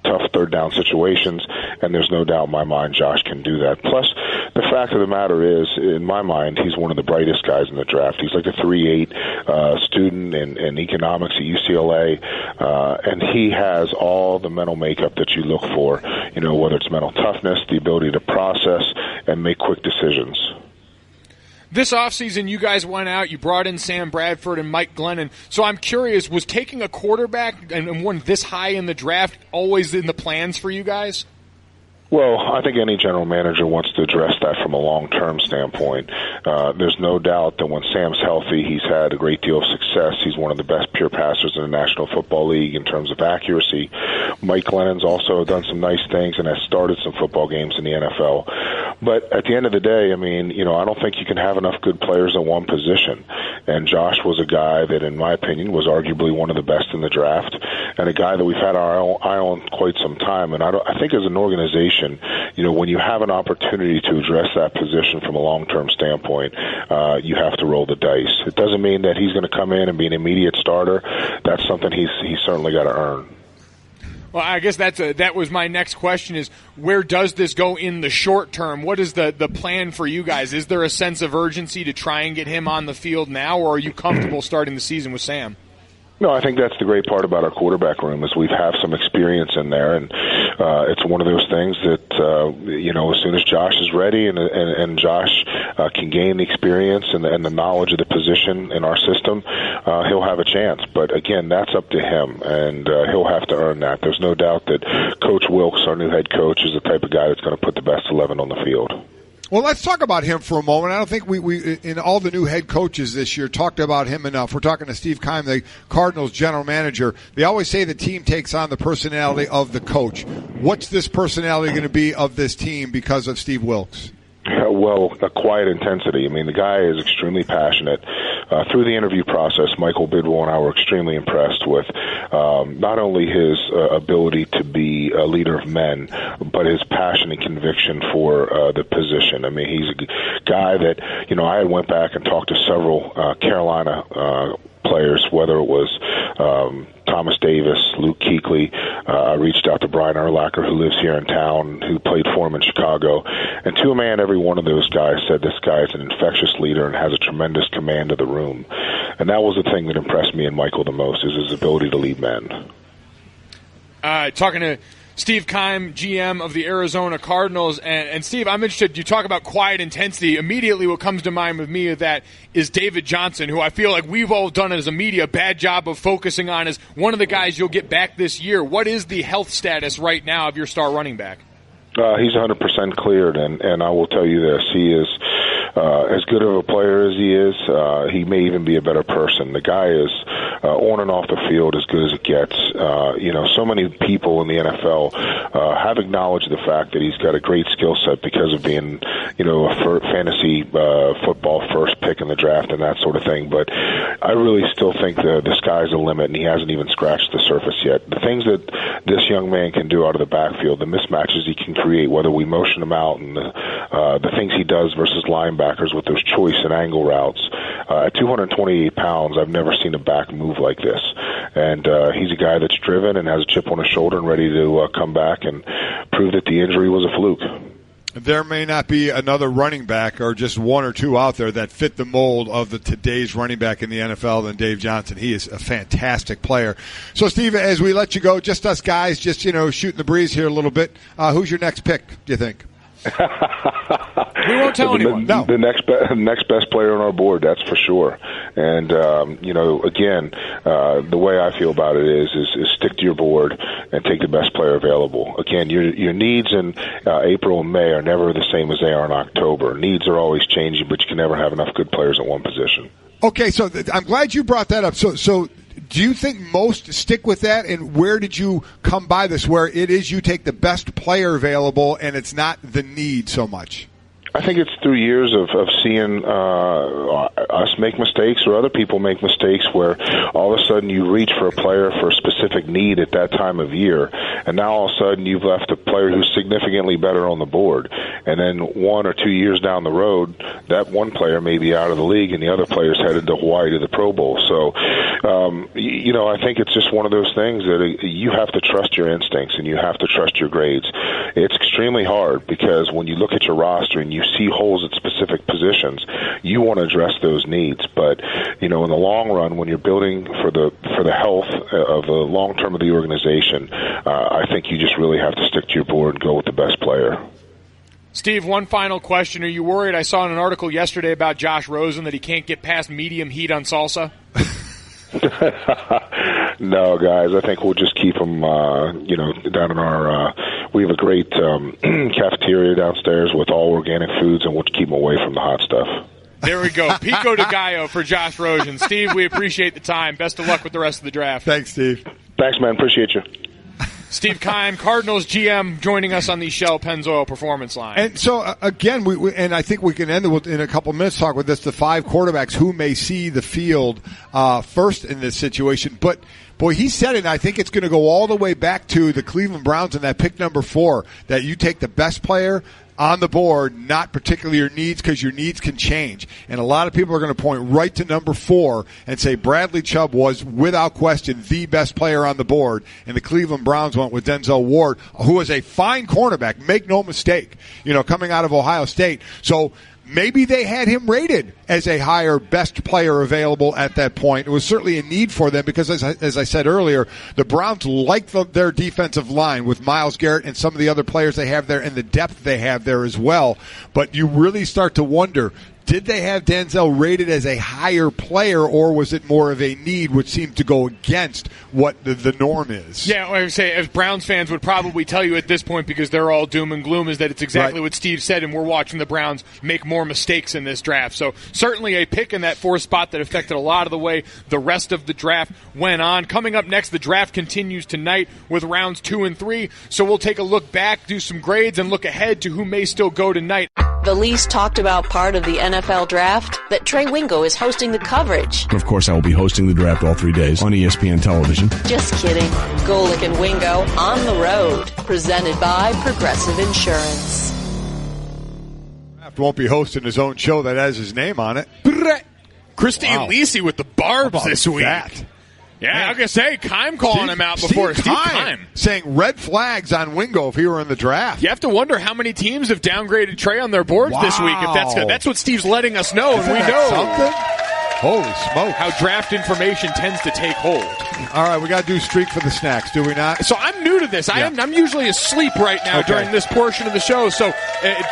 tough third down situations, and there's no doubt in my mind Josh can do that. Plus, the fact of the matter is, in my mind, he's one of the brightest guys in the draft. He's like a 3.8 student in economics at UCLA, and he has all the mental makeup that you look for, whether it's mental toughness, the ability to process, and make quick decisions. This offseason, you guys went out, you brought in Sam Bradford and Mike Glennon. So I'm curious, was taking a quarterback and one this high in the draft always in the plans for you guys? Well, I think any general manager wants to address that from a long-term standpoint. There's no doubt that when Sam's healthy, he's had a great deal of success. He's one of the best pure passers in the National Football League in terms of accuracy. Mike Glennon's also done some nice things and has started some football games in the NFL. But at the end of the day, I mean, I don't think you can have enough good players at one position. And Josh was a guy that, in my opinion, was arguably one of the best in the draft, and a guy that we've had our eye on quite some time. And I think as an organization, when you have an opportunity to address that position from a long-term standpoint, you have to roll the dice. It doesn't mean that he's going to come in and be an immediate starter. That's something he's certainly got to earn. Well, I guess that was my next question is, where does this go in the short term? What is the plan for you guys? Is there a sense of urgency to try and get him on the field now, or are you comfortable starting the season with Sam? No, I think that's the great part about our quarterback room is we have some experience in there, and it's one of those things that as soon as Josh is ready and Josh can gain the experience and the knowledge of the position in our system, he'll have a chance. But again, that's up to him, and he'll have to earn that. There's no doubt that Coach Wilkes, our new head coach, is the type of guy that's going to put the best 11 on the field. Well, let's talk about him for a moment. I don't think we in all the new head coaches this year talked about him enough. We're talking to Steve Keim, the Cardinals general manager. They always say the team takes on the personality of the coach. What's this personality going to be of this team because of Steve Wilkes? Well, a quiet intensity. I mean, the guy is extremely passionate. Through the interview process, Michael Bidwell and I were extremely impressed with not only his ability to be a leader of men, but his passion and conviction for the position. I mean, he's a guy that, I went back and talked to several Carolina players, whether it was Thomas Davis, Luke Kuechly. I reached out to Brian Urlacher, who lives here in town, who played for him in Chicago. And to a man, every one of those guys said this guy is an infectious leader and has a tremendous command of the room. And that was the thing that impressed me and Michael the most, is his ability to lead men. Talking to Steve Keim, GM of the Arizona Cardinals. And Steve, I'm interested, you talk about quiet intensity. Immediately what comes to mind with me of that is David Johnson, who I feel like we've all done as a media a bad job of focusing on as one of the guys you'll get back this year. What is the health status right now of your star running back? He's 100% cleared, and I will tell you this. He is as good of a player as he is. He may even be a better person. The guy is on and off the field as good as it gets. So many people in the NFL have acknowledged the fact that he's got a great skill set because of being, a fantasy football first pick in the draft and that sort of thing. But I really still think the sky's the limit, and he hasn't even scratched the surface yet. The things that this young man can do out of the backfield, the mismatches he can create, whether we motion him out and the things he does versus linebackers with those choice and angle routes. At 228 pounds, I've never seen a back move like this. And he's a guy that's driven and has a chip on his shoulder and ready to come back and prove that the injury was a fluke. There may not be another running back or just one or two out there that fit the mold of today's running back in the NFL than Dave Johnson. He is a fantastic player. So, Steve, as we let you go, just us guys, just, shooting the breeze here a little bit, who's your next pick, do you think? We won't tell anyone. No. The next best player on our board, that's for sure. And again, the way I feel about it is stick to your board and take the best player available. Again, your needs in April and May are never the same as they are in October. Needs are always changing, but you can never have enough good players at one position. Okay, so I'm glad you brought that up. So do you think most stick with that, and where did you come by this, where it is you take the best player available and it's not the need so much? I think it's through years of seeing us make mistakes or other people make mistakes where all of a sudden you reach for a player for a specific need at that time of year, and now all of a sudden you've left a player who's significantly better on the board. And then 1 or 2 years down the road, that one player may be out of the league and the other player's headed to Hawaii to the Pro Bowl. So, I think it's just one of those things that you have to trust your instincts and you have to trust your grades. It's extremely hard because when you look at your roster and you see holes at specific positions, you want to address those needs. But in the long run, when you're building for the health of the long term of the organization, I think you just really have to stick to your board and go with the best player. Steve, one final question. Are you worried? I saw in an article yesterday about Josh Rosen that he can't get past medium heat on salsa. No, guys. I think we'll just keep them, down in our. We have a great cafeteria downstairs with all organic foods, and we'll keep them away from the hot stuff. There we go. Pico de Gallo for Josh Rosen. Steve, we appreciate the time. Best of luck with the rest of the draft. Thanks, Steve. Thanks, man. Appreciate you. Steve Keim, Cardinals GM, joining us on the Shell Pennzoil Performance Line. And so, again, and I think we can end in a couple minutes talk with this, the 5 quarterbacks who may see the field first in this situation. But, boy, he said it, and I think it's going to go all the way back to the Cleveland Browns and that pick number 4, that you take the best player on the board, not particularly your needs, because your needs can change. And a lot of people are going to point right to number 4 and say Bradley Chubb was, without question, the best player on the board. And the Cleveland Browns went with Denzel Ward, who is a fine cornerback, make no mistake, coming out of Ohio State. So maybe they had him rated as a higher best player available at that point. It was certainly a need for them because, as I said earlier, the Browns like their defensive line with Myles Garrett and some of the other players they have there and the depth they have there as well. But you really start to wonder, did they have Denzel rated as a higher player, or was it more of a need, which seemed to go against what the norm is? Yeah, I would say, as Browns fans would probably tell you at this point, because they're all doom and gloom, is that it's exactly what Steve said, and we're watching the Browns make more mistakes in this draft. So certainly a pick in that fourth spot that affected a lot of the way the rest of the draft went on. Coming up next, the draft continues tonight with rounds 2 and 3. So we'll take a look back, do some grades, and look ahead to who may still go tonight. The least talked about part of the NFL draft, that Trey Wingo is hosting the coverage. Of course, I will be hosting the draft all 3 days on ESPN television. Just kidding. Golic and Wingo on the road, presented by Progressive Insurance. Draft won't be hosting his own show that has his name on it. Christine Lisi with the barbs this week. Yeah, I was going to say, Keim calling him out before. Steve Keim saying red flags on Wingo if he were in the draft. You have to wonder how many teams have downgraded Trey on their boards this week. If that's what Steve's letting us know, and we know something. Holy smoke. How draft information tends to take hold. All right, we got to do streak for the snacks, do we not? So I'm new to this. I'm usually asleep right now during this portion of the show. So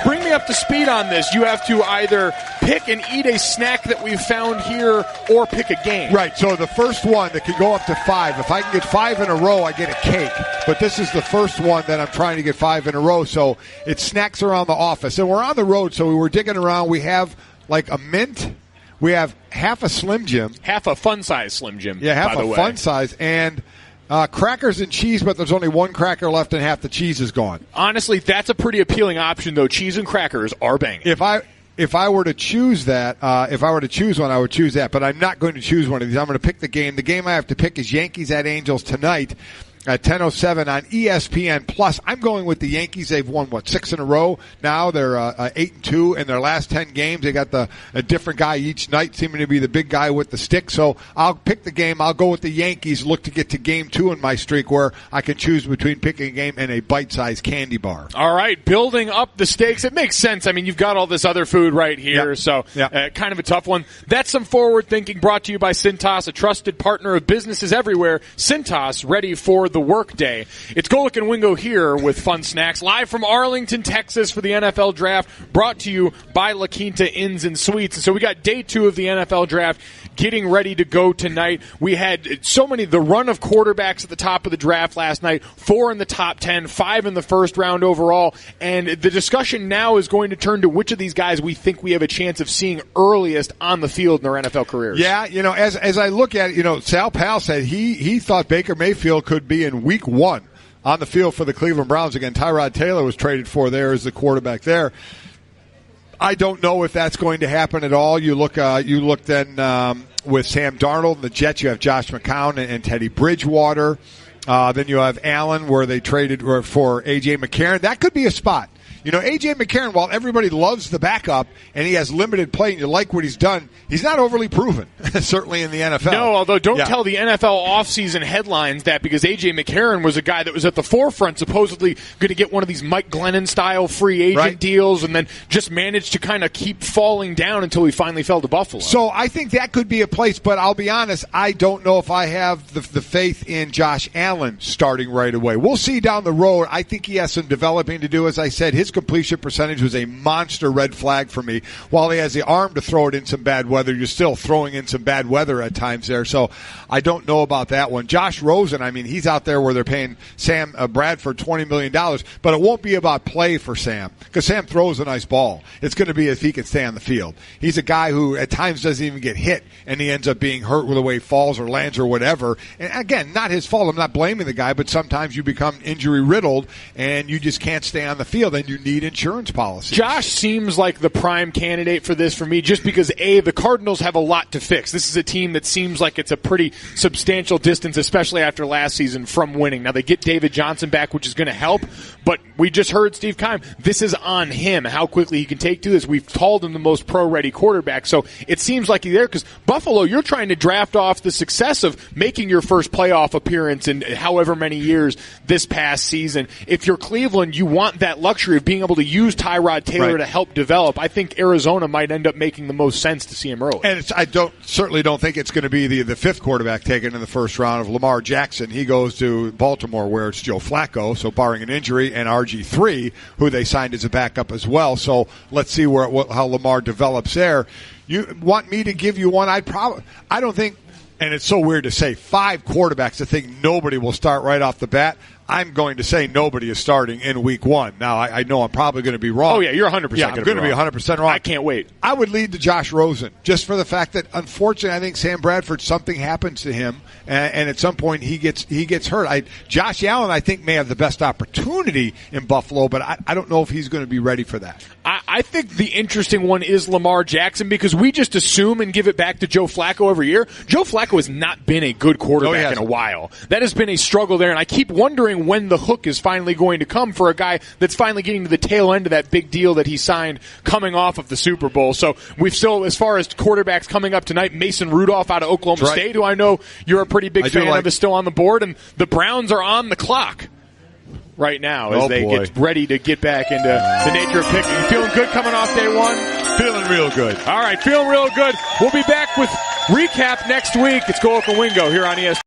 bring me up to speed on this. You have to either pick and eat a snack that we've found here or pick a game. Right, so the first one that could go up to 5. If I can get 5 in a row, I get a cake. But this is the first one that I'm trying to get 5 in a row. So it's snacks around the office. And we're on the road, so we were digging around. We have like a mint. We have half a Slim Jim. Half a fun-size Slim Jim, yeah, half by the a way. fun-size. And crackers and cheese, but there's only one cracker left and half the cheese is gone. Honestly, that's a pretty appealing option, though. Cheese and crackers are banging. If I were to choose that, if I were to choose one, I would choose that. But I'm not going to choose one of these. I'm going to pick the game. The game I have to pick is Yankees at Angels tonight at 10:07 on ESPN Plus. I'm going with the Yankees. They've won 6 in a row now. They're 8-2 in their last 10 games. They got a different guy each night, seeming to be the big guy with the stick. So I'll pick the game. I'll go with the Yankees. Look to get to game 2 in my streak, where I can choose between picking a game and a bite-sized candy bar. All right, building up the stakes. It makes sense. I mean, you've got all this other food right here, so kind of a tough one. That's some forward thinking, brought to you by Cintas, a trusted partner of businesses everywhere. Cintas, ready for the work day. It's Golic and Wingo here with fun snacks, live from Arlington, Texas for the NFL Draft, brought to you by La Quinta Inns and Suites. And so we got day 2 of the NFL Draft getting ready to go tonight. We had the run of quarterbacks at the top of the draft last night, 4 in the top 10, 5 in the first round overall, and the discussion now is going to turn to which of these guys we think we have a chance of seeing earliest on the field in their NFL careers. Yeah, as I look at it, Sal Powell said he thought Baker Mayfield could be in week 1 on the field for the Cleveland Browns. Again, Tyrod Taylor was traded for there as the quarterback there. I don't know if that's going to happen at all. You look then with Sam Darnold and the Jets. You have Josh McCown and Teddy Bridgewater. Then you have Allen, where they traded for A.J. McCarron. That could be a spot. A.J. McCarron, while everybody loves the backup and he has limited play and you like what he's done, he's not overly proven, certainly in the NFL. No, although don't tell the NFL offseason headlines that, because A.J. McCarron was a guy that was at the forefront, supposedly going to get one of these Mike Glennon-style free agent deals, and then just managed to kind of keep falling down until he finally fell to Buffalo. So I think that could be a place, but I'll be honest, I don't know if I have the faith in Josh Allen starting right away. We'll see down the road. I think he has some developing to do. As I said, his completion percentage was a monster red flag for me. While he has the arm to throw it in some bad weather, you're still throwing in some bad weather at times there. So I don't know about that one. Josh Rosen, he's out there where they're paying Sam Bradford $20 million, but it won't be about play for Sam, because Sam throws a nice ball. It's going to be if he can stay on the field. He's a guy who at times doesn't even get hit, and he ends up being hurt with the way he falls or lands or whatever. And again, not his fault. I'm not blaming the guy, but sometimes you become injury riddled and you just can't stay on the field, and you need insurance policies. Josh seems like the prime candidate for this for me, just because the Cardinals have a lot to fix. This is a team that seems like it's a pretty substantial distance, especially after last season, from winning. Now they get David Johnson back, which is going to help, but we just heard Steve Keim. This is on him, how quickly he can take to this. We've called him the most pro-ready quarterback, so it seems like he's there, because Buffalo, you're trying to draft off the success of making your first playoff appearance in however many years this past season. If you're Cleveland, you want that luxury of being being able to use Tyrod Taylor Right. to help develop, I think Arizona might end up making the most sense to see him early. And I certainly don't think it's going to be the fifth quarterback taken in the first round of Lamar Jackson. He goes to Baltimore, where it's Joe Flacco, so barring an injury, and RG3, who they signed as a backup as well. So let's see how Lamar develops there. You want me to give you one? I don't think, and it's so weird to say 5 quarterbacks. I think nobody will start right off the bat. I'm going to say nobody is starting in week 1. Now, I know I'm probably going to be wrong. Oh, yeah, you're 100% I'm going to be 100% wrong. I can't wait. I would lead to Josh Rosen, just for the fact that, unfortunately, I think Sam Bradford, something happens to him, and at some point he gets hurt. Josh Allen, I think, may have the best opportunity in Buffalo, but I don't know if he's going to be ready for that. I think the interesting one is Lamar Jackson, because we just assume and give it back to Joe Flacco every year. Joe Flacco has not been a good quarterback in a while. That has been a struggle there, and I keep wondering when the hook is finally going to come for a guy that's finally getting to the tail end of that big deal that he signed coming off of the Super Bowl. So we've still, as far as quarterbacks coming up tonight, Mason Rudolph out of Oklahoma State, who I know you're a pretty big fan of, is still on the board, and the Browns are on the clock right now as they get ready to get back into the nature of picking. You feeling good coming off day 1? Feeling real good. All right, feeling real good. We'll be back with recap next week. It's Golic and Wingo here on ESPN.